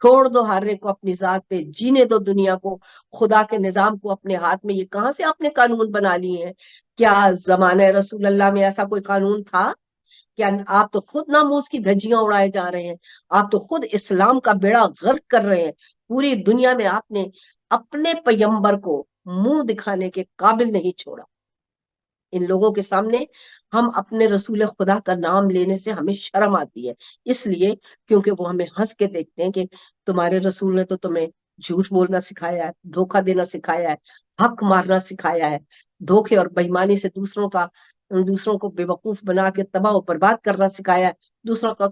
چھوڑ دو ہر ایک کو اپنی ذات پہ، جینے دو دنیا کو، خدا کے نظام کو اپنے ہاتھ میں۔ یہ کہاں سے آپ نے قانون بنا لیے ہیں؟ کیا زمانہ رسول اللہ میں ایسا کوئی قانون تھا؟ کیا آپ تو خود ناموس کی دھجیاں اڑائے جا رہے ہیں، آپ تو خود اسلام کا بیڑا غرق کر رہے ہیں۔ پوری دنیا میں آپ نے اپنے پیمبر کو منہ دکھانے کے قابل نہیں چھوڑا۔ ان لوگوں کے سامنے ہم اپنے رسول خدا کا نام لینے سے ہمیں شرم آتی ہے، اس لیے کیونکہ وہ ہمیں ہنس کے دیکھتے ہیں کہ تمہارے رسول نے تو تمہیں جھوٹ بولنا سکھایا ہے، دھوکہ دینا سکھایا ہے، حق مارنا سکھایا ہے، دھوکے اور بےایمانی سے دوسروں کو بے وقوف بنا کے تباہ و برباد کرنا سکھایا ہے، دوسروں کا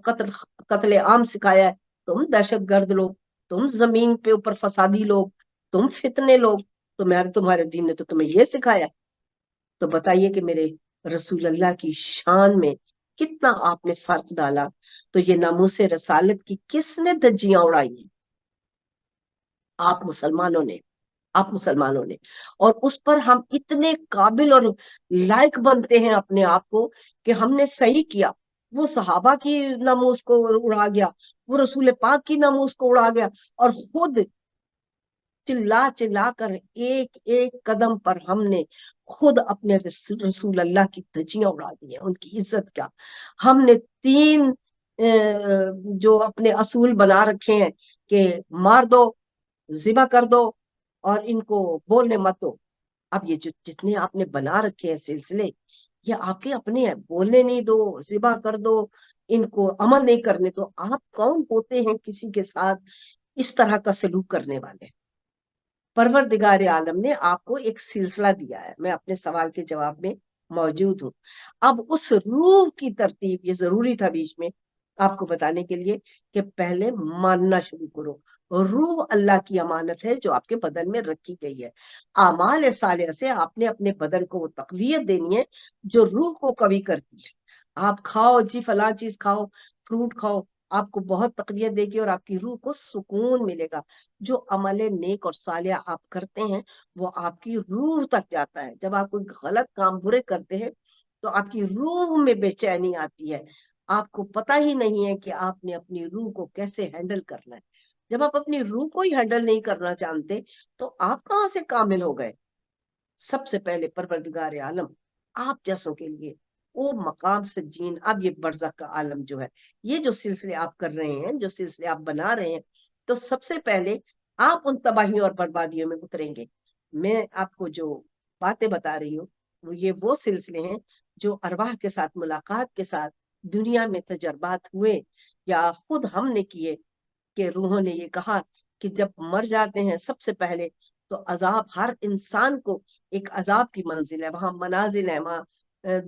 قتل عام سکھایا ہے۔ تم دہشت گرد لوگ، تم زمین پہ اوپر فسادی لوگ، تم فتنے لوگ، تمہارے دین نے تو تمہیں یہ سکھایا۔ تو بتائیے کہ میرے رسول اللہ کی شان میں کتنا آپ نے فرق ڈالا۔ تو یہ ناموس رسالت کی کس نے دھجیاں اڑائی ہیں؟ آپ مسلمانوں نے، آپ مسلمانوں نے۔ اور اس پر ہم اتنے قابل اور لائق بنتے ہیں اپنے آپ کو کہ ہم نے صحیح کیا۔ وہ صحابہ کی ناموس کو اڑا گیا، وہ رسول پاک کی ناموس کو اڑا گیا، اور خود چلا چلا کر ایک ایک قدم پر ہم نے خود اپنے رسول اللہ کی دھجیاں اڑا دی ہیں، ان کی عزت کا۔ ہم نے تین جو اپنے اصول بنا رکھے ہیں کہ مار دو، ذبح کر دو، اور ان کو بولنے مت دو۔ اب یہ جتنے آپ نے بنا رکھے ہیں سلسلے، یہ آپ کے اپنے ہیں، بولنے نہیں دو، ذبح کر دو، ان کو عمل نہیں کرنے دو۔ آپ کون ہوتے ہیں کسی کے ساتھ اس طرح کا سلوک کرنے والے؟ پروردگار عالم نے آپ کو ایک سلسلہ دیا ہے، میں اپنے سوال کے جواب میں موجود ہوں۔ اب اس روح کی ترتیب، یہ ضروری تھا بیچ میں آپ کو بتانے کے لیے کہ پہلے ماننا شروع کرو۔ روح اللہ کی امانت ہے جو آپ کے بدن میں رکھی گئی ہے۔ اعمال صالحہ سے آپ نے اپنے بدن کو وہ تقویت دینی ہے جو روح کو قوی کرتی ہے۔ آپ کھاؤ جی فلاں چیز کھاؤ، فروٹ کھاؤ، آپ کو بہت تقویت دے گی اور آپ کی روح کو سکون ملے گا۔ جو عمل نیک اور صالح آپ کرتے ہیں وہ آپ کی روح تک جاتا ہے۔ جب آپ کوئی غلط کام برے کرتے ہیں تو آپ کی روح میں بے چینی آتی ہے، آپ کو پتہ ہی نہیں ہے کہ آپ نے اپنی روح کو کیسے ہینڈل کرنا ہے۔ جب آپ اپنی روح کو ہی ہینڈل نہیں کرنا جانتے تو آپ کہاں سے کامل ہو گئے؟ سب سے پہلے پروردگار عالم آپ جیسوں کے لیے وہ مقام سے جین، اب یہ برزخ کا عالم جو ہے، یہ جو سلسلے آپ کر رہے ہیں، جو سلسلے آپ بنا رہے ہیں، تو سب سے پہلے آپ ان تباہیوں اور بربادیوں میں اتریں گے۔ میں آپ کو جو باتیں بتا رہی ہوں وہ سلسلے ہیں جو ارواح کے ساتھ ملاقات کے ساتھ دنیا میں تجربات ہوئے یا خود ہم نے کیے، کہ روحوں نے یہ کہا کہ جب مر جاتے ہیں سب سے پہلے تو عذاب ہر انسان کو ایک عذاب کی منزل ہے، وہاں منازل ہے، وہاں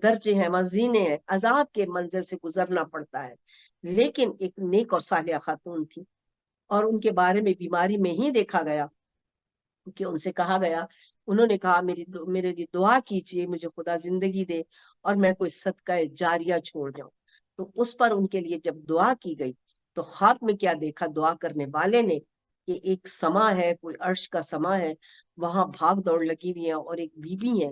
درجے ہیں، وہاں زینے ہیں، عذاب کے منزل سے گزرنا پڑتا ہے۔ لیکن ایک نیک اور صالحہ خاتون تھی اور ان کے بارے میں بیماری میں ہی دیکھا گیا कि उनसे कहा गया, उन्होंने कहा मेरे लिए दुआ कीजिए, मुझे खुदा जिंदगी दे और मैं कोई सदका जारिया छोड़ जाऊं। तो उस पर उनके लिए जब दुआ की गई तो ख्वाब में क्या देखा दुआ करने वाले ने, कि एक समा है, कोई अर्श का समा है, वहां भाग दौड़ लगी हुई है और एक बीबी है,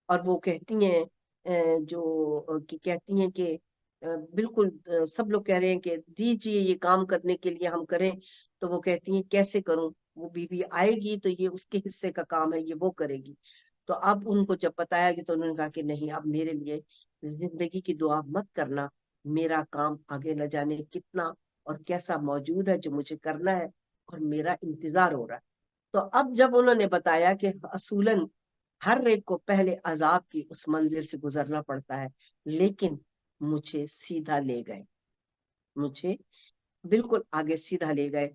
और वो कहती हैं कि कहती हैं कि बिल्कुल सब लोग कह रहे हैं कि दीजिए ये काम करने के लिए हम करें, तो वो कहती हैं कैसे करूं, वो बीवी आएगी तो ये उसके हिस्से का काम है, ये वो करेगी। तो अब उनको जब बताया गया तो उन्होंने कहा कि नहीं, अब मेरे लिए जिंदगी की दुआ मत करना, मेरा काम आगे न जाने कितना और कैसा मौजूद है जो मुझे करना है, और मेरा इंतजार हो रहा है। तो अब जब उन्होंने बताया कि असूलन हर एक को पहले अजाब की उस मंजिल से गुजरना पड़ता है, लेकिन मुझे सीधा ले गए, मुझे बिल्कुल आगे सीधा ले गए,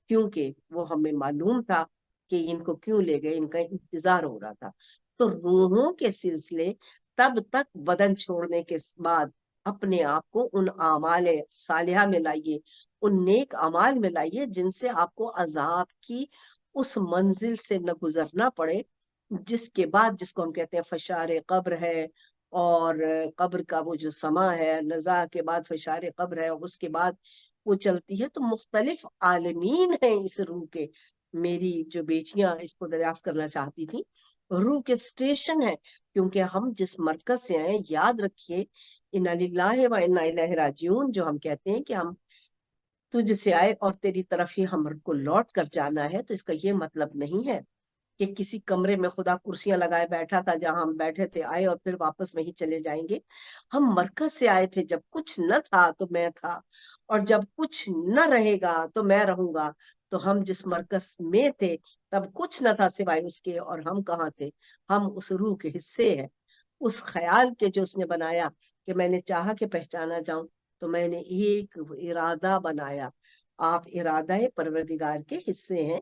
क्योंकि वो हमें मालूम था कि इनको क्यों ले गए, इनका इंतजार हो रहा था। तो रूहों के सिलसिले तब तक बदन छोड़ने के बाद अपने आप को उन आमाल सालिहा में लाइए, उन नेक अमाल में लाइए जिनसे आपको अजाब की उस मंजिल से न गुजरना पड़े, जिसके बाद जिसको हम कहते हैं फशार कब्र है, और कब्र का वो जो समा है, नजा के बाद फशार कब्र है, और उसके बाद वो चलती है। तो मुख्तलिफ आलमीन है इस रूह के। मेरी जो बेटियां इसको दरियाफ्त करना चाहती थी, रूह के स्टेशन है, क्योंकि हम जिस मरकज से आए, याद रखिए, इन्ना लिल्लाहि व इन्ना इलैहि राजिऊन, जो हम कहते हैं कि हम तुझसे आए और तेरी तरफ ही हमको लौट कर जाना है, तो इसका ये मतलब नहीं है कि किसी कमरे में खुदा कुर्सियां लगाए बैठा था, जहां हम बैठे थे, आए और फिर वापस वहीं चले जाएंगे। हम मरकज से आए थे, जब कुछ न था तो मैं था, और जब कुछ न रहेगा तो मैं रहूंगा। तो हम जिस मरकज में थे तब कुछ न था सिवाय उसके, और हम कहाँ थे, हम उस रूह के हिस्से हैं, उस ख्याल के जो उसने बनाया कि मैंने चाहा कि पहचाना जाऊं, तो मैंने एक इरादा बनाया। आप इरादा परवरदिगार के हिस्से हैं,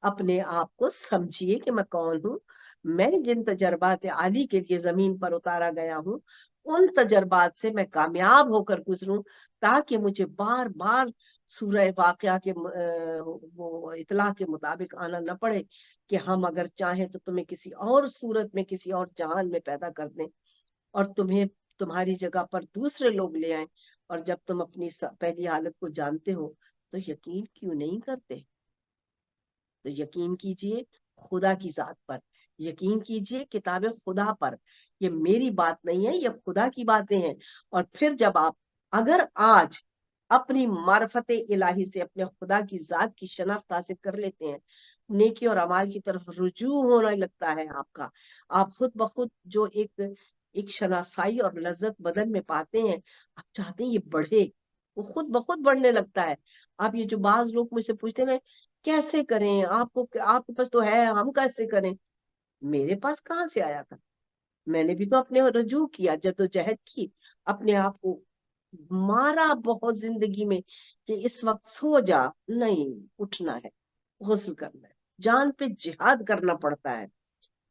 अपने आप को समझिए कि मैं कौन हूँ। मैं जिन तजर्बात आली के लिए जमीन पर उतारा गया हूँ, उन तजर्बात से मैं कामयाब होकर गुजरूं, ताकि मुझे बार बार सूरह वाकया के वो इतला के मुताबिक आना न पड़े कि हम अगर चाहें तो तुम्हें किसी और सूरत में, किसी और जहान में पैदा कर दें, और तुम्हें तुम्हारी जगह पर दूसरे लोग ले आए, और जब तुम अपनी पहली हालत को जानते हो तो यकीन क्यों नहीं करते। तो यकीन कीजिए खुदा की जात पर, यकीन कीजिए किताब खुदा पर। ये मेरी बात नहीं है, ये खुदा की बातें हैं। और फिर जब आप अगर आज अपनी मार्फत इलाही से अपने खुदा की जात की शनाख्त हासिल कर लेते हैं, नेकी और अमाल की तरफ रुजू होने लगता है आपका, आप खुद ब खुद जो एक शनासाई और लज्जत बदन में पाते हैं, आप चाहते हैं ये बढ़े, वो खुद ब खुद बढ़ने लगता है। आप ये जो बाज लोग मुझसे पूछते हैं ना, कैसे करें, आपको आपके पास तो है, हम कैसे करें, मेरे पास कहाँ से आया था। मैंने भी तो अपने रजू किया, जद्दोजहद की, अपने आप को मारा बहुत जिंदगी में कि इस वक्त सो जा, नहीं, उठना है, गुस्ल करना है, जान पे जिहाद करना पड़ता है,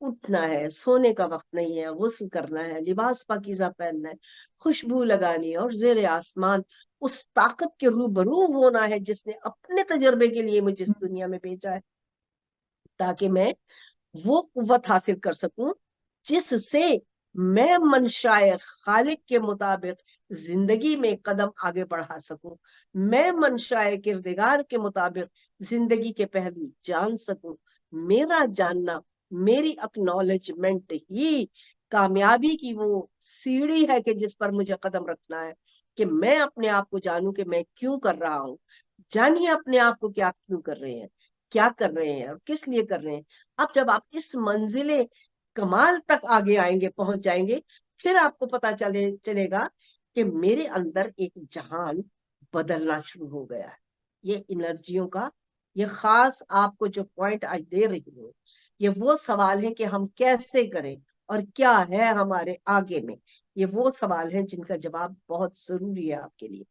उठना है, सोने का वक्त नहीं है, गुस्ल करना है, लिबास पाकीज़ा पहनना है, खुशबू लगानी है, और जेर आसमान उस ताकत के रूबरू होना है जिसने अपने तजर्बे के लिए मुझे इस दुनिया में भेजा है, ताकि मैं वो कुव्वत हासिल कर सकूं जिससे मैं मनशाए खालिक के मुताबिक जिंदगी में कदम आगे बढ़ा सकूं, मैं मनशाए किरदिगार के मुताबिक जिंदगी के पहलू जान सकूं। मेरा जानना, मेरी अक्नॉलेजमेंट ही कामयाबी की वो सीढ़ी है कि जिस पर मुझे कदम रखना है, कि मैं अपने आप को जानूं कि मैं क्यों कर रहा हूं। जानिए अपने आप को कि आप क्यों कर रहे हैं, क्या कर रहे हैं और किस लिए कर रहे हैं। अब जब आप इस मंजिले कमाल तक आगे आएंगे, पहुंच जाएंगे, फिर आपको पता चलेगा कि मेरे अंदर एक जहान बदलना शुरू हो गया है। ये एनर्जियों का, ये खास आपको जो पॉइंट आज दे रही हूँ, ये वो सवाल है कि हम कैसे करें और क्या है हमारे आगे में। ये वो सवाल है जिनका जवाब बहुत जरूरी है आपके लिए।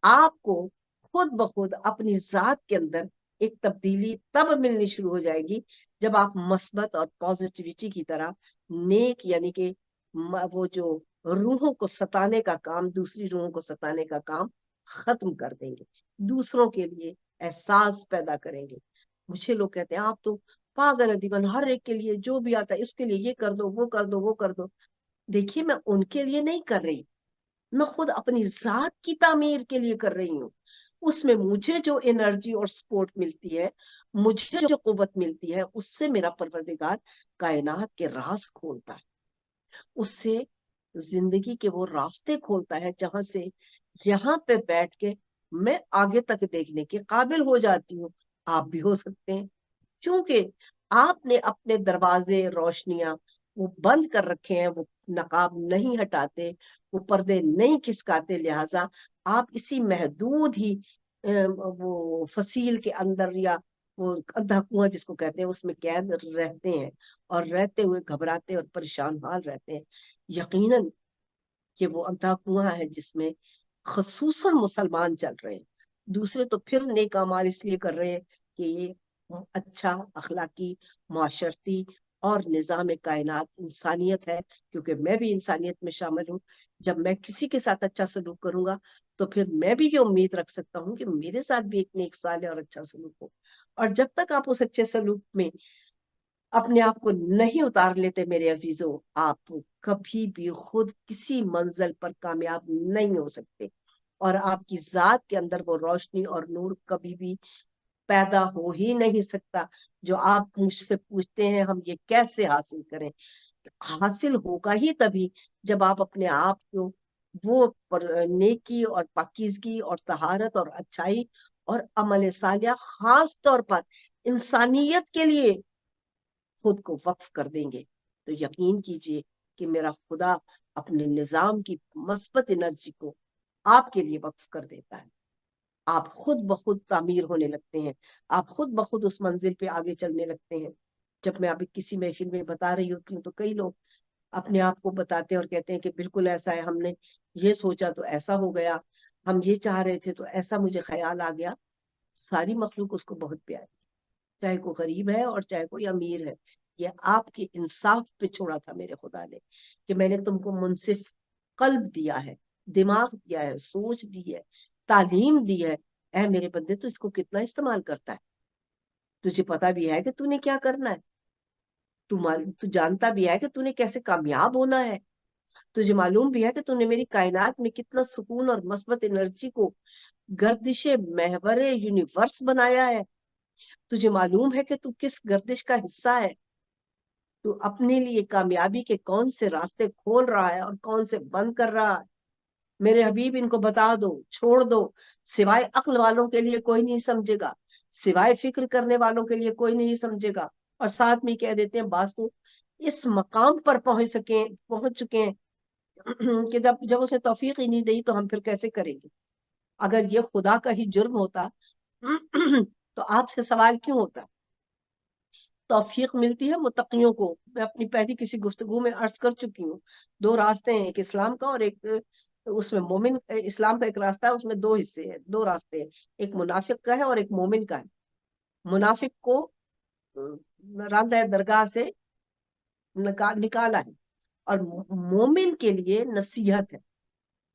आपको खुद ब खुद अपनी जात के अंदर एक तब्दीली तब मिलनी शुरू हो जाएगी जब आप मस्बत और पॉजिटिविटी की तरह नेक, यानी कि वो जो रूहों को सताने का काम, दूसरी रूहों को सताने का काम खत्म कर देंगे, दूसरों के लिए एहसास पैदा करेंगे। मुझे लोग कहते हैं आप तो पागल है दीवान, हर एक के लिए जो भी आता है इसके लिए ये कर दो, वो कर दो, वो कर दो। देखिए मैं उनके लिए नहीं कर रही, मैं खुद अपनी जात की तामीर के लिए कर रही हूँ। उसमें मुझे जो एनर्जी और सपोर्ट मिलती है, मुझे जो कुव्वत मिलती है, उससे मेरा परवरदिगार कायनात के राज खोलता है, उससे जिंदगी के वो रास्ते खोलता है जहां से यहाँ पे बैठ के मैं आगे तक देखने के काबिल हो जाती हूँ। आप भी हो सकते हैं, क्योंकि आपने अपने दरवाजे रोशनियां वो बंद कर रखे हैं, वो नकाब नहीं हटाते, वो पर्दे नहीं खिसकाते, लिहाजा आप इसी महदूद ही वो फसील के अंदर, या वो अंधा कुआं जिसको कहते हैं, उसमें कैद रहते हैं, और रहते हुए घबराते और परेशान हाल रहते हैं। यकीनन कि वो अंधा कुआं है जिसमें खसूसन मुसलमान चल रहे हैं, दूसरे तो फिर नेक अमाल इसलिए कर रहे हैं कि ये अच्छा अखलाकी, माशरती और निज़ाम कायनात इंसानियत है, क्योंकि मैं भी इंसानियत में शामिल हूँ। जब मैं किसी के साथ अच्छा सलूक करूंगा तो फिर मैं भी ये उम्मीद रख सकता हूँ कि मेरे साथ भी एक नेक साले और अच्छा सलूक हो। और जब तक आप उस अच्छे सलूक में अपने आप को नहीं उतार लेते मेरे अजीजों, आप कभी भी खुद किसी मंजिल पर कामयाब नहीं हो सकते, और आपकी जात के अंदर वो रोशनी और नूर कभी भी पैदा हो ही नहीं सकता जो आप मुझसे पूछते हैं हम ये कैसे हासिल करें। हासिल होगा ही तभी जब आप अपने आप को वो नेकी और पाकीज़गी और तहारत और अच्छाई और अमल सालिया, खास तौर पर इंसानियत के लिए खुद को वक्फ कर देंगे। तो यकीन कीजिए कि मेरा खुदा अपने निजाम की मस्बत एनर्जी को आपके लिए वक्फ कर देता है। आप खुद ब खुद तामीर होने लगते हैं, आप खुद ब खुद उस मंजिल पे आगे चलने लगते हैं। जब मैं अभी किसी महफिल में बता रही होती हूँ तो कई लोग अपने आप को बताते हैं और कहते हैं कि बिल्कुल ऐसा है, हमने ये सोचा तो ऐसा हो गया, हम ये चाह रहे थे तो ऐसा मुझे ख्याल आ गया। सारी मखलूक उसको बहुत प्यारी, चाहे कोई गरीब है और चाहे कोई अमीर है। ये आपके इंसाफ पे छोड़ा था मेरे खुदा ने, कि मैंने तुमको मुनसिफ कल्ब दिया है, दिमाग दिया है, सोच दी है, तालीम दी है। ऐ मेरे बंदे, तू इसको कितना इस्तेमाल करता है? तुझे पता भी है कि तूने क्या करना है? तू जानता भी है कि तूने कैसे कामयाब होना है? तुझे मालूम भी है कि तूने मेरी कायनात में कितना सुकून और मस्बत एनर्जी को गर्दिश महवर यूनिवर्स बनाया है? तुझे मालूम है कि तू किस गर्दिश का हिस्सा है? तू अपने लिए कामयाबी के कौन से रास्ते खोल रहा है और कौन से बंद कर रहा है? मेरे हबीब, इनको बता दो, छोड़ दो। सिवाय अक्ल वालों के लिए कोई नहीं समझेगा, सिवाय फिक्र करने वालों के लिए कोई नहीं समझेगा। और साथ में कह देते हैं बास तो इस मकाम पर पहुंच चुके हैं कि जब जब उसे तौफीक ही नहीं दी तो हम फिर कैसे करेंगे? अगर ये खुदा का ही जुर्म होता तो आपसे सवाल क्यों होता? तौफीक मिलती है मुत्तकियों को। मैं अपनी पहली किसी गुफ्तगू में अर्ज कर चुकी हूँ, दो रास्ते हैं, एक इस्लाम का और एक उसमें मोमिन। इस्लाम का एक रास्ता है, उसमें दो हिस्से हैं, दो रास्ते हैं, एक मुनाफिक का है और एक मोमिन का है। मुनाफिक को रांदा दरगाह से निकाला है, और मोमिन के लिए नसीहत है।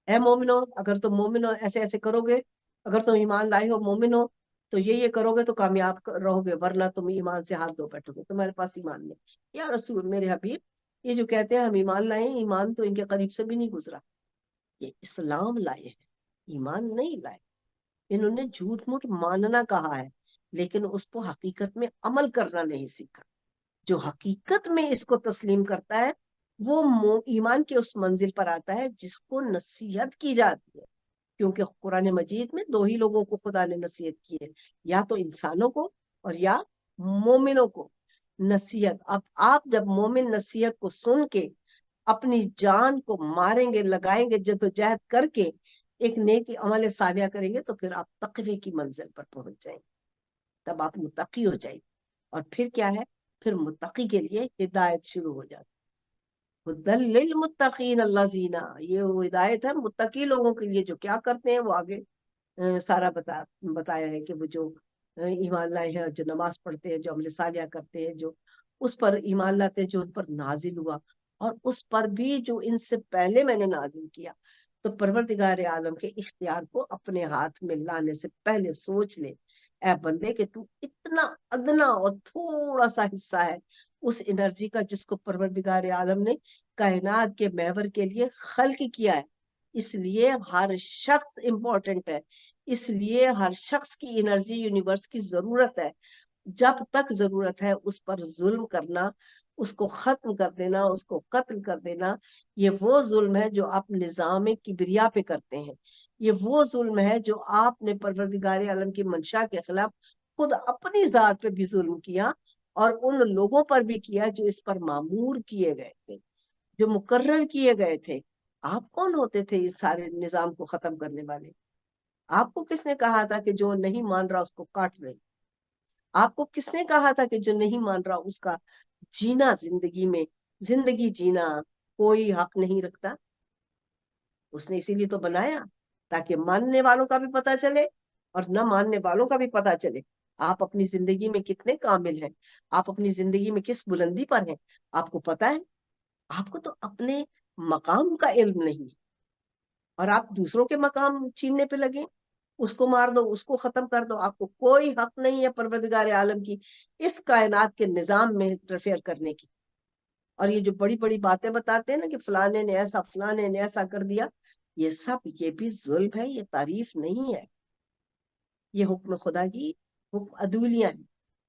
ए मोमिनो, अगर तुम मोमिन हो ऐसे ऐसे करोगे, अगर तुम ईमान लाए हो, मोमिन हो, तो ये करोगे तो कामयाब रहोगे, वरना तुम ईमान से हाथ धो बैठोगे, तुम्हारे पास ईमान नहीं। या रसूल, मेरे हबीब, ये जो कहते हैं हम ईमान लाए, ईमान तो इनके करीब से भी नहीं गुजरा। ये इस्लाम लाए हैं, ईमान नहीं लाए। इन्होंने झूठ मूठ मानना कहा है, लेकिन उसको हकीकत में अमल करना नहीं सीखा। जो हकीकत में इसको तस्लीम करता है वो ईमान के उस मंजिल पर आता है जिसको नसीहत की जाती है। क्योंकि कुरान मजीद में दो ही लोगों को खुदा ने नसीहत की है, या तो इंसानों को और या मोमिनों को। नसीहत, अब आप जब मोमिन नसीहत को सुन के अपनी जान को मारेंगे, लगाएंगे, जद्दोजहद करके एक नेक अमल सालिया करेंगे, तो फिर आप तकवे की मंजिल पर पहुंच जाएंगे, तब आप मुत्तकी हो जाएंगे। और फिर क्या है? फिर मुत्तकी के लिए हिदायत शुरू हो जाती है। हुदल लिल मुत्तकीन अल्लाज़ीना, ये वो हिदायत है मुत्तकी लोगों के लिए जो क्या करते हैं। वो आगे सारा बताया है कि वो जो ईमान लाए हैं, जो नमाज पढ़ते हैं, जो अमल सालिया करते हैं, जो उस पर ईमान लाते हैं जो उन पर नाजिल हुआ, और उस पर भी जो इनसे पहले मैंने नाजिल किया। तो परवरदिगार आलम के इख्तियार को अपने हाथ में लाने से पहले सोच ले اے بندے کہ تو اتنا ادنا اور تھوڑا سا حصہ ہے اس انرجی کا جس کو پروردگار عالم نے کائنات کے محور کے لیے خلق کیا ہے. اس لیے ہر شخص امپورٹنٹ ہے, اس لیے ہر شخص کی انرجی یونیورس کی ضرورت ہے. جب تک ضرورت ہے اس پر ظلم کرنا, اس کو ختم کر دینا, اس کو قتل کر دینا, یہ وہ ظلم ہے جو آپ نظام کبریا پہ کرتے ہیں. یہ وہ ظلم ہے جو آپ نے پروردگار عالم کی منشا کے خلاف خود اپنی ذات پہ بھی ظلم کیا اور ان لوگوں پر بھی کیا جو اس پر مامور کیے گئے تھے, جو مقرر کیے گئے تھے. آپ کون ہوتے تھے اس سارے نظام کو ختم کرنے والے؟ آپ کو کس نے کہا تھا کہ جو نہیں مان رہا اس کو کاٹ دیں؟ آپ کو کس نے کہا تھا کہ جو نہیں مان رہا اس کا جینا زندگی میں, زندگی جینا کوئی حق نہیں رکھتا؟ اس نے اسی لیے تو بنایا تاکہ ماننے والوں کا بھی پتا چلے اور نہ ماننے والوں کا بھی پتا چلے. آپ اپنی زندگی میں کتنے کامل ہیں, آپ اپنی زندگی میں کس بلندی پر ہیں, آپ کو پتا ہے؟ آپ کو تو اپنے مقام کا علم نہیں اور آپ دوسروں کے مقام چھیننے پہ لگے. اس کو مار دو, اس کو ختم کر دو, آپ کو کوئی حق نہیں ہے پروردگار عالم کی اس کائنات کے نظام میں انٹرفیئر کرنے کی. اور یہ جو بڑی بڑی باتیں بتاتے ہیں نا کہ فلانے نے ایسا, فلانے نے ایسا کر دیا, یہ سب یہ بھی ظلم ہے, یہ تعریف نہیں ہے. یہ حکم خدا کی حکم عدولیہ ہے.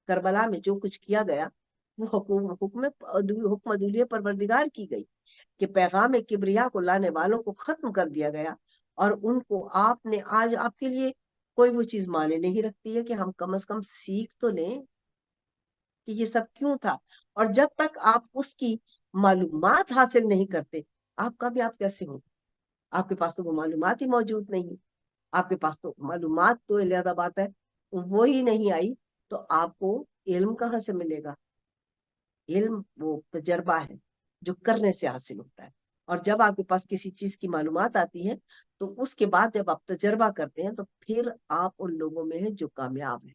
کربلا میں جو کچھ کیا گیا وہ حکم عدولیہ پروردگار کی گئی کہ پیغام کبریا کو لانے والوں کو ختم کر دیا گیا. اور ان کو آپ نے آج آپ کے لیے کوئی وہ چیز مانے نہیں رکھتی ہے کہ ہم کم از کم سیکھ تو لیں کہ یہ سب کیوں تھا. اور جب تک آپ اس کی معلومات حاصل نہیں کرتے, آپ کا بھی آپ کیسے ہو؟ آپ کے پاس تو وہ معلومات ہی موجود نہیں. آپ کے پاس تو معلومات تو علیحدہ بات ہے, وہی نہیں آئی تو آپ کو علم کہاں سے ملے گا؟ علم وہ تجربہ ہے جو کرنے سے حاصل ہوتا ہے. اور جب آپ کے پاس کسی چیز کی معلومات آتی ہے تو اس کے بعد جب آپ تجربہ کرتے ہیں تو پھر آپ ان لوگوں میں ہیں جو کامیاب ہیں.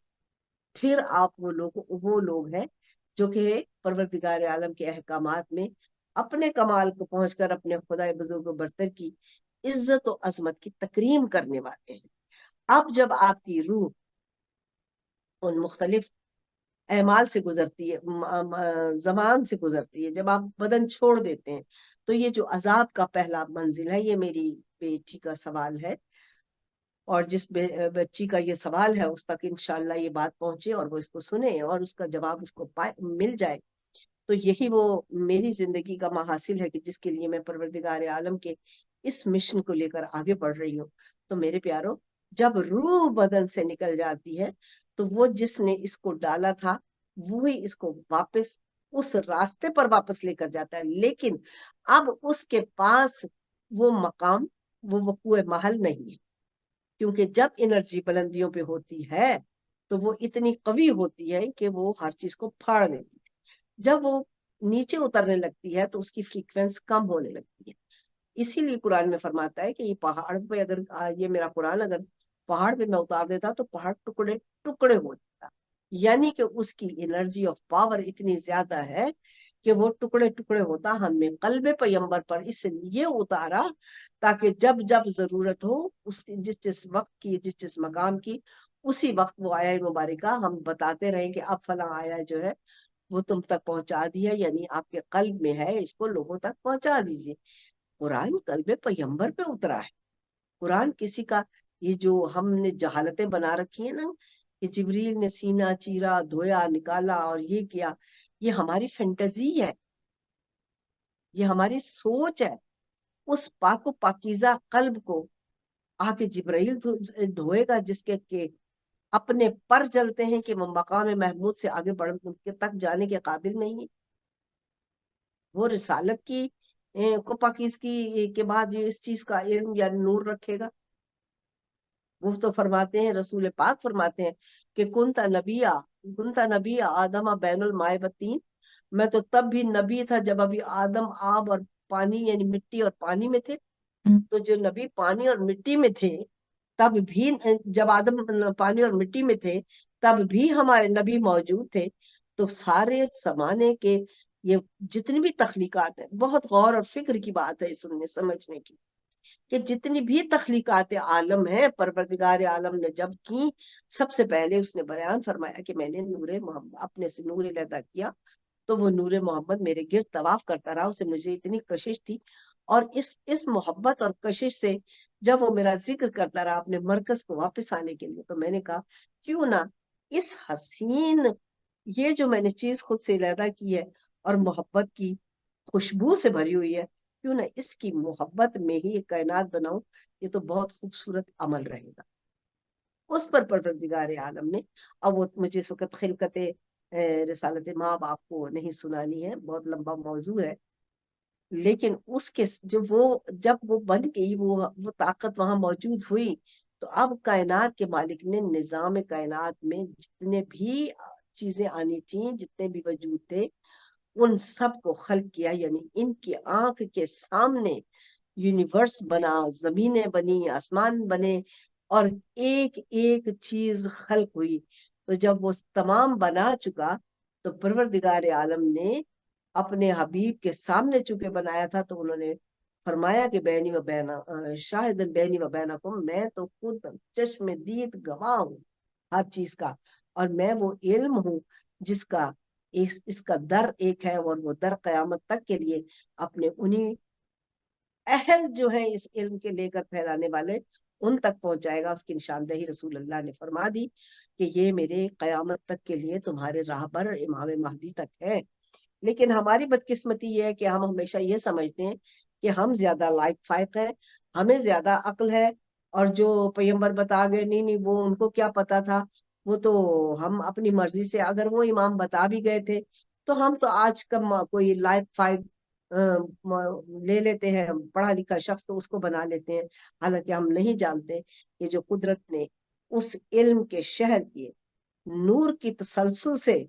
پھر آپ وہ لوگ ہیں جو کہ پروردگار عالم کے احکامات میں اپنے کمال کو پہنچ کر اپنے خدا بزرگ برتر کی عزت و عظمت کی تکریم کرنے والے ہیں. اب جب آپ کی روح ان مختلف اعمال سے گزرتی ہے, زمان سے گزرتی ہے, جب آپ بدن چھوڑ دیتے ہیں تو یہ جو عذاب کا پہلا منزل ہے, یہ میری بیٹی کا سوال ہے اور جس بچی کا یہ سوال ہے اس تک انشاءاللہ یہ بات پہنچے اور وہ اس کو سنے اور اس کا جواب اس کو مل جائے. تو یہی وہ میری زندگی کا محاصل ہے کہ جس کے لیے میں پروردگار عالم کے اس مشن کو لے کر آگے بڑھ رہی ہوں. تو میرے پیارو, جب روح بدن سے نکل جاتی ہے تو وہ جس نے اس کو ڈالا تھا وہی اس کو واپس اس راستے پر واپس لے کر جاتا ہے. لیکن اب اس کے پاس وہ مقام, وہ وقوع محل نہیں ہے, کیونکہ جب انرجی بلندیوں پہ ہوتی ہے تو وہ اتنی قوی ہوتی ہے کہ وہ ہر چیز کو پھاڑ دیتی ہے. جب وہ نیچے اترنے لگتی ہے تو اس کی فریکوینس کم ہونے لگتی ہے. اسی لیے قرآن میں فرماتا ہے کہ یہ پہاڑ پہ اگر یہ میرا قرآن اگر پہاڑ پہ میں اتار دیتا تو پہاڑ ٹکڑے ٹکڑے ہو جاتا. یعنی کہ اس کی انرجی آف پاور اتنی زیادہ ہے کہ وہ ٹکڑے ٹکڑے ہوتا. ہم نے قلب پیغمبر پر اس لیے اتارا تاکہ جب جب ضرورت ہو اس جس جس وقت کی, جس جس مقام کی, اسی وقت وہ آیا مبارکہ ہم بتاتے رہیں کہ اب فلاں آیا جو ہے وہ تم تک پہنچا دیا, یعنی آپ کے قلب میں ہے, اس کو لوگوں تک پہنچا دیجیے. قرآن قلب پیغمبر پہ اترا ہے. قرآن کسی کا, یہ جو ہم نے جہالتیں بنا رکھی ہیں نا کہ جبریل نے سینہ چیرا, دھویا, نکالا اور یہ کیا, یہ ہماری فینٹزی ہے, یہ ہماری سوچ ہے. اس پاک و پاکیزہ قلب کو آ کے جبرائیل دھوئے گا جس کے کہ اپنے پر جلتے ہیں کہ وہ مقام محمود سے آگے بڑھ تک جانے کے قابل نہیں ہے. وہ رسالت کی کو پاکیزگی کے بعد اس چیز کا علم یا نور رکھے گا. وہ تو فرماتے ہیں, رسول پاک فرماتے ہیں کہ کنتا نبی آدم بین المائے والطین, میں تو تب بھی نبی تھا جب ابھی آدم آب اور پانی یعنی مٹی اور پانی میں تھے. تو جو نبی پانی اور مٹی میں تھے تب بھی, جب آدم پانی اور مٹی میں تھے تب بھی ہمارے نبی موجود تھے. تو سارے زمانے کے یہ جتنی بھی تخلیقات ہیں, بہت غور اور فکر کی بات ہے سننے سمجھنے کی. کہ جتنی بھی تخلیقات عالم ہیں پروردگار عالم نے جب کی، سب سے پہلے اس نے بیان فرمایا کہ میں نے نور محمد اپنے سے نور علیحدہ کیا، تو وہ نور محمد میرے گرد طواف کرتا رہا، اسے مجھے اتنی کشش تھی، اور اس محبت اور کشش سے جب وہ میرا ذکر کرتا رہا اپنے مرکز کو واپس آنے کے لیے، تو میں نے کہا کیوں نہ اس حسین، یہ جو میں نے چیز خود سے علیحدہ کی ہے اور محبت کی خوشبو سے بھری ہوئی ہے، کیوں نہ اس کی محبت میں ہی ایک کائنات بناؤں، یہ تو بہت خوبصورت عمل رہے گا۔ اس پر پروردگار عالم نے، اب وہ مجھے اس وقت خلقت رسالت ماں آپ کو نہیں سنانی ہے، بہت لمبا موضوع ہے، لیکن اس کے جب وہ بن گئی، وہ طاقت وہاں موجود ہوئی، تو اب کائنات کے مالک نے نظام کائنات میں جتنے بھی چیزیں آنی تھیں، جتنے بھی وجود تھے، ان سب کو خلق کیا، یعنی ان کی آنکھ کے سامنے یونیورس بنا، زمینیں بنی، آسمان بنے، اور ایک ایک چیز خلق ہوئی۔ تو جب وہ تمام بنا چکا، تو پروردگار عالم نے اپنے حبیب کے سامنے چونکہ بنایا تھا، تو انہوں نے فرمایا کہ بینی و بینا شاہد بینی و بینکم، میں تو خود چشم دید گواہ ہوں ہر چیز کا، اور میں وہ علم ہوں جس کا اس کا در ایک ہے، اور وہ در قیامت تک کے لیے اپنے انہی اہل جو ہے اس علم کے لے کر پھیلانے والے ان تک پہنچائے گا۔ اس کی نشاندہی رسول اللہ نے فرما دی کہ یہ میرے قیامت تک کے لیے تمہارے راہبر امام مہدی تک ہے۔ لیکن ہماری بدقسمتی یہ ہے کہ ہم ہمیشہ یہ سمجھتے ہیں کہ ہم زیادہ لائق فائق ہیں، ہمیں زیادہ عقل ہے، اور جو پیغمبر بتا گئے، نہیں نہیں وہ ان کو کیا پتا تھا، وہ تو ہم اپنی مرضی سے، اگر وہ امام بتا بھی گئے تھے تو ہم تو آج کم کوئی لائق فائق لے لیتے ہیں، پڑھا لکھا شخص تو اس کو بنا لیتے ہیں، حالانکہ ہم نہیں جانتے کہ جو قدرت نے اس علم کے شہر کیے نور کی تسلسل سے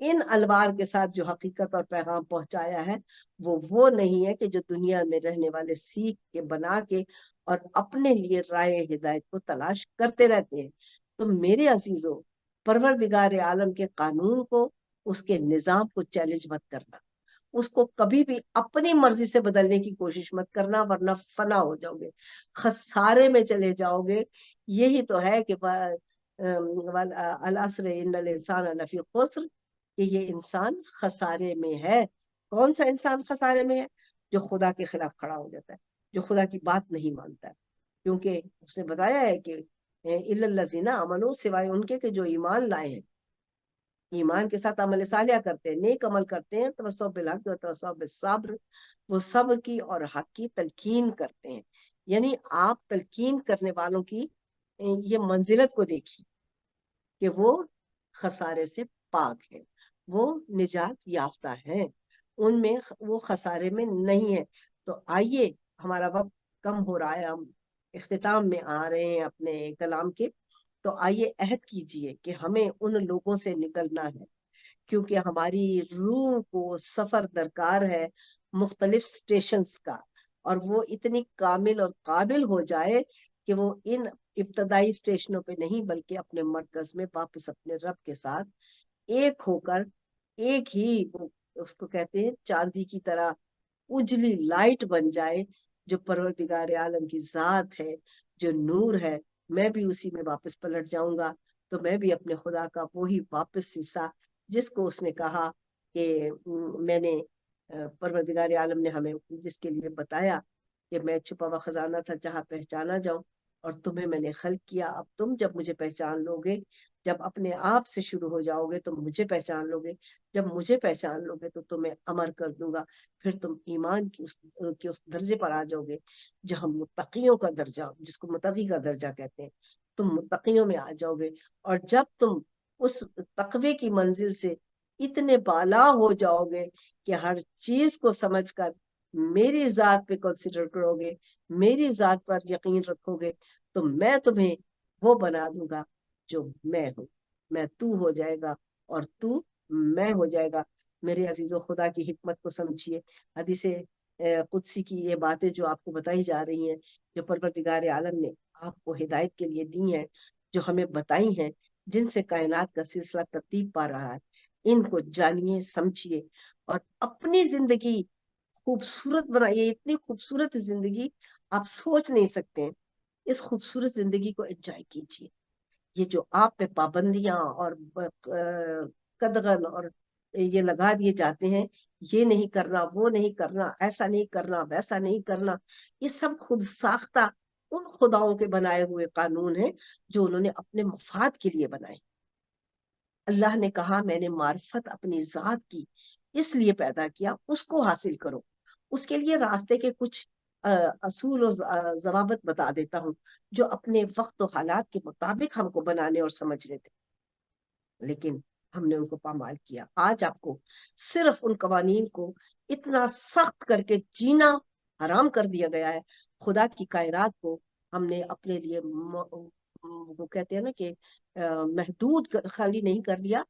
ان الوار کے ساتھ جو حقیقت اور پیغام پہنچایا ہے، وہ نہیں ہے کہ جو دنیا میں رہنے والے سیکھ کے بنا کے اور اپنے لیے رائے ہدایت کو تلاش کرتے رہتے ہیں۔ تو میرے عزیزوں، پروردگار عالم کے قانون کو، اس کے نظام کو چیلنج مت کرنا، اس کو کبھی بھی اپنی مرضی سے بدلنے کی کوشش مت کرنا، ورنہ فنا ہو جاؤ گے، خسارے میں چلے جاؤ گے۔ یہی تو ہے کہ العصر ان الانسان لفی خسر، کہ یہ انسان خسارے میں ہے۔ کون سا انسان خسارے میں ہے؟ جو خدا کے خلاف کھڑا ہو جاتا ہے، جو خدا کی بات نہیں مانتا ہے، کیونکہ اس نے بتایا ہے کہ الا الذین آمنوا، سوائے ان کے کہ جو ایمان لائے ہیں، ایمان کے ساتھ عمل صالحہ کرتے ہیں، نیک عمل کرتے ہیں، توسو بالحق و توسو بالصبر، وہ صبر کی اور حق کی تلقین کرتے ہیں۔ یعنی آپ تلقین کرنے والوں کی یہ منزلت کو دیکھیے کہ وہ خسارے سے پاک ہے، وہ نجات یافتہ ہے، ان میں وہ خسارے میں نہیں ہے۔ تو آئیے، ہمارا وقت کم ہو رہا ہے، ہم اختتام میں آ رہے ہیں اپنے کلام کے، تو آئیے عہد کیجئے کہ ہمیں ان لوگوں سے نکلنا ہے، کیونکہ ہماری روح کو سفر درکار ہے مختلف سٹیشنز کا، اور وہ اتنی کامل اور قابل ہو جائے کہ وہ ان ابتدائی سٹیشنوں پہ نہیں، بلکہ اپنے مرکز میں واپس اپنے رب کے ساتھ ایک ہو کر، ایک ہی اس کو کہتے ہیں چاندی کی طرح اجلی لائٹ بن جائے، جو پروردگار عالم کی ذات ہے، جو نور ہے۔ میں بھی اسی میں واپس پلٹ جاؤں گا، تو میں بھی اپنے خدا کا وہی واپس حصہ، جس کو اس نے کہا کہ میں نے پروردگار عالم نے ہمیں جس کے لیے بتایا کہ میں چھپا ہوا خزانہ تھا جہاں پہچانا جاؤں، اور تمہیں میں نے خلق کیا، اب تم جب مجھے پہچان لو گے، جب اپنے آپ سے شروع ہو جاؤ گے تو مجھے پہچان لو گے، جب مجھے پہچان لو گے تو تمہیں امر کر دوں گا، پھر تم ایمان کی اس درجے پر آ جاؤ گے جو ہم متقیوں کا درجہ، جس کو متقی کا درجہ کہتے ہیں، تم متقیوں میں آ جاؤ گے۔ اور جب تم اس تقوی کی منزل سے اتنے بالا ہو جاؤ گے کہ ہر چیز کو سمجھ کر میری ذات پہ کنسیڈر کرو گے، میری ذات پر یقین رکھو گے، تو میں تمہیں وہ بنا دوں گا جو میں ہوں، میں تو ہو جائے گا اور تو میں ہو جائے گا۔ میرے عزیزو، خدا کی حکمت کو سمجھیے، حدیث قدسی کی یہ باتیں جو آپ کو بتائی جا رہی ہیں، جو پروردگار عالم نے آپ کو ہدایت کے لیے دی ہیں، جو ہمیں بتائی ہیں، جن سے کائنات کا سلسلہ ترتیب پا رہا ہے، ان کو جانیے، سمجھیے، اور اپنی زندگی خوبصورت بنائیے۔ اتنی خوبصورت زندگی آپ سوچ نہیں سکتے ہیں. اس خوبصورت زندگی کو انجوائے کیجیے. یہ جو آپ پہ پابندیاں اور قدغن اور یہ لگا دیے جاتے ہیں، یہ نہیں کرنا، وہ نہیں کرنا، ایسا نہیں کرنا، ویسا نہیں کرنا، یہ سب خود ساختہ ان خداؤں کے بنائے ہوئے قانون ہیں جو انہوں نے اپنے مفاد کے لیے بنائے. اللہ نے کہا میں نے معرفت اپنی ذات کی اس لیے پیدا کیا، اس کو حاصل کرو. اس کے لیے راستے کے کچھ اصول و ضوابط بتا دیتا ہوں جو اپنے وقت و حالات کے مطابق ہم کو بنانے اور سمجھنے تھے، لیکن ہم نے ان کو پامال کیا. آج آپ کو صرف ان قوانین کو اتنا سخت کر کے جینا حرام کر دیا گیا ہے. خدا کی کائنات کو ہم نے اپنے لیے وہ کہتے ہیں نا کہ محدود خالی نہیں کر لیا،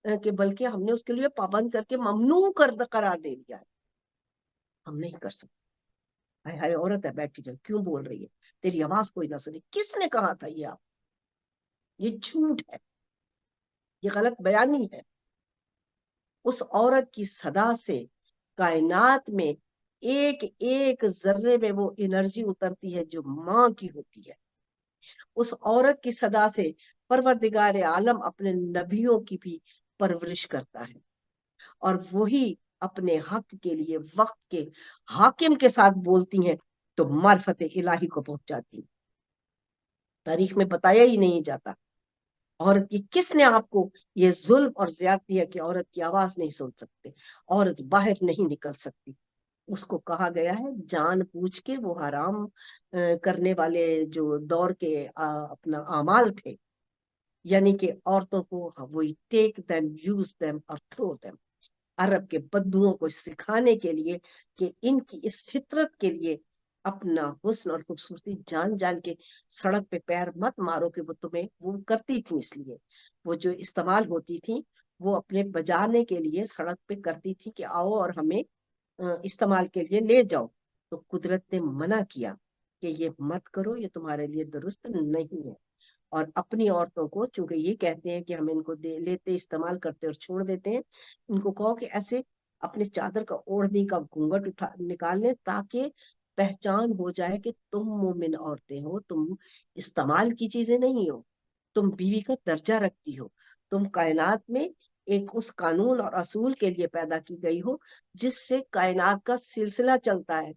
کہ بلکہ ہم نے اس کے لیے پابند کر کے ممنوع قرار دے دیا ہے. ہم نہیں کر سکتے. ہائے ہائے عورت ہے بیٹھی رہے، کیوں بول رہی ہے، تیری آواز کوئی نہ سنے. کس نے کہا تھا یہ؟ آپ، یہ جھوٹ ہے، یہ غلط بیانی ہے. اس عورت کی صدا سے کائنات میں ایک ایک ذرے میں وہ انرجی اترتی ہے جو ماں کی ہوتی ہے. اس عورت کی صدا سے پروردگار عالم اپنے نبیوں کی بھی پرورش کرتا ہے، اور وہی اپنے حق کے لیے وقت کے حاکم کے ساتھ بولتی ہیں تو معرفت الہی کو پہنچ جاتی ہے. تاریخ میں بتایا ہی نہیں جاتا عورت کی کس نے آپ کو یہ ظلم اور زیادتی ہے کہ عورت کی آواز نہیں سن سکتے، عورت باہر نہیں نکل سکتی. اس کو کہا گیا ہے جان بوجھ کے وہ حرام کرنے والے جو دور کے اپنا اعمال تھے، یعنی کہ عورتوں کو وہی ٹیک دیم، یوز دیم اور تھرو دیم، عرب کے بدوؤں کو سکھانے کے لیے کہ ان کی اس فطرت کے لیے اپنا حسن اور خوبصورتی جان جان کے سڑک پہ پیر مت مارو، کہ وہ تمہیں وہ کرتی تھی. اس لیے وہ جو استعمال ہوتی تھی وہ اپنے بجانے کے لیے سڑک پہ کرتی تھی کہ آؤ اور ہمیں استعمال کے لیے لے جاؤ. تو قدرت نے منع کیا کہ یہ مت کرو، یہ تمہارے لیے درست نہیں ہے. اور اپنی عورتوں کو، چونکہ یہ کہتے ہیں کہ ہم ان کو لیتے استعمال کرتے اور چھوڑ دیتے ہیں، ان کو کہو کہ ایسے اپنے چادر کا اوڑھنے کا گھونگھٹ نکال لیں تاکہ پہچان ہو جائے کہ تم مومن عورتیں ہو، تم استعمال کی چیزیں نہیں ہو، تم بیوی کا درجہ رکھتی ہو، تم کائنات میں ایک اس قانون اور اصول کے لیے پیدا کی گئی ہو جس سے کائنات کا سلسلہ چلتا ہے.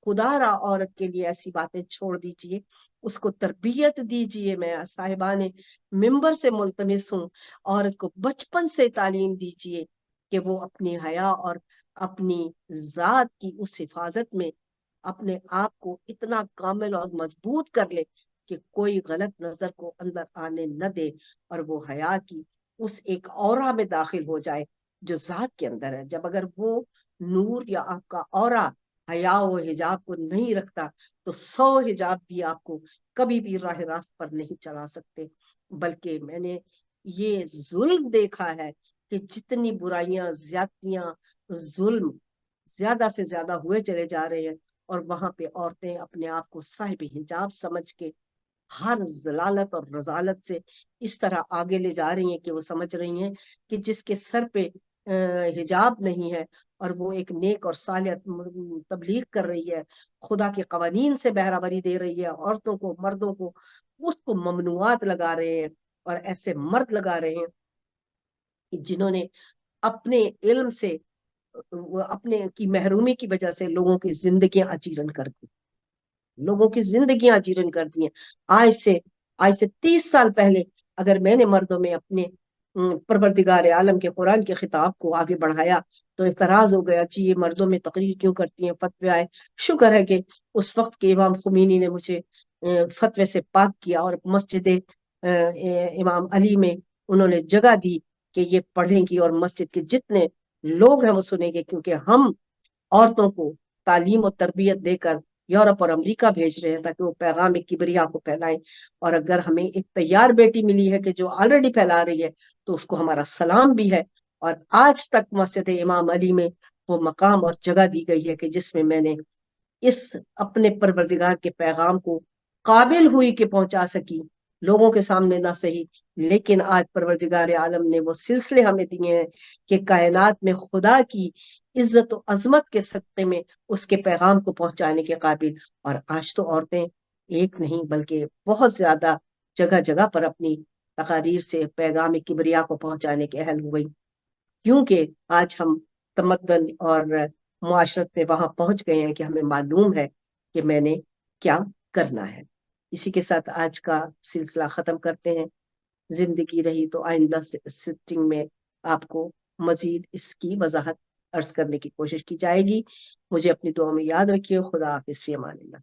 خدا را عورت کے لیے ایسی باتیں چھوڑ دیجئے، اس کو تربیت دیجئے. میں صاحبان ممبر سے ملتمس ہوں، عورت کو بچپن سے تعلیم دیجئے کہ وہ اپنی حیا اور اپنی ذات کی اس حفاظت میں اپنے آپ کو اتنا کامل اور مضبوط کر لے کہ کوئی غلط نظر کو اندر آنے نہ دے، اور وہ حیا کی اس ایک اورا میں داخل ہو جائے جو ذات کے اندر ہے. جب اگر وہ نور یا آپ کا اورا حیا و حجاب کو نہیں رکھتا تو 100 حجاب بھی آپ کو کبھی بھی راہ راست پر نہیں چلا سکتے. بلکہ میں نے یہ ظلم دیکھا ہے کہ جتنی برائیاں، زیادتیاں، ظلم زیادہ سے زیادہ ہوئے چلے جا رہے ہیں، اور وہاں پہ عورتیں اپنے آپ کو صاحب حجاب سمجھ کے ہر ضلالت اور رذالت سے اس طرح آگے لے جا رہی ہیں کہ وہ سمجھ رہی ہیں کہ جس کے سر پہ حجاب نہیں ہے اور وہ ایک نیک اور صالح تبلیغ کر رہی ہے، خدا کے قوانین سے بہرہ دے رہی ہے، عورتوں کو، مردوں کو اس کو ممنوعات لگا رہے ہیں. اور ایسے مرد لگا رہے ہیں کہ جنہوں نے اپنے علم سے اپنے کی محرومی کی وجہ سے لوگوں کی زندگیاں اجیرن کر دی، لوگوں کی زندگیاں اجیرن کر دی ہیں. آج سے 30 سال پہلے اگر میں نے مردوں میں اپنے پروردگار عالم کے قرآن کے خطاب کو آگے بڑھایا تو اعتراض ہو گیا، جی یہ مردوں میں تقریر کیوں کرتی ہیں، فتوے آئے. شکر ہے کہ اس وقت کے امام خمینی نے مجھے فتوے سے پاک کیا اور مسجد امام علی میں انہوں نے جگہ دی کہ یہ پڑھیں گی اور مسجد کے جتنے لوگ ہیں وہ سنیں گے، کیونکہ ہم عورتوں کو تعلیم و تربیت دے کر یورپ اور امریکہ بھیج رہے ہیں تاکہ وہ پیغام کبریا کو پھیلائیں. اور اگر ہمیں ایک تیار بیٹی ملی ہے کہ جو آلریڈی پھیلا رہی ہے تو اس کو ہمارا سلام بھی ہے. اور آج تک مسجد امام علی میں وہ مقام اور جگہ دی گئی ہے کہ جس میں میں نے اس اپنے پروردگار کے پیغام کو قابل ہوئی کہ پہنچا سکی، لوگوں کے سامنے نہ صحیح لیکن آج پروردگار عالم نے وہ سلسلے ہمیں دیے ہیں کہ کائنات میں خدا کی عزت و عظمت کے صدقے میں اس کے پیغام کو پہنچانے کے قابل. اور آج تو عورتیں ایک نہیں بلکہ بہت زیادہ جگہ جگہ پر اپنی تقاریر سے پیغام کبریا کو پہنچانے کے اہل ہو گئی، کیونکہ آج ہم تمدن اور معاشرت میں وہاں پہنچ گئے ہیں کہ ہمیں معلوم ہے کہ میں نے کیا کرنا ہے. اسی کے ساتھ آج کا سلسلہ ختم کرتے ہیں. زندگی رہی تو آئندہ سٹنگ میں آپ کو مزید اس کی وضاحت عرض کرنے کی کوشش کی جائے گی. مجھے اپنی دعا میں یاد رکھیے. خدا حافظ، فی امان اللہ.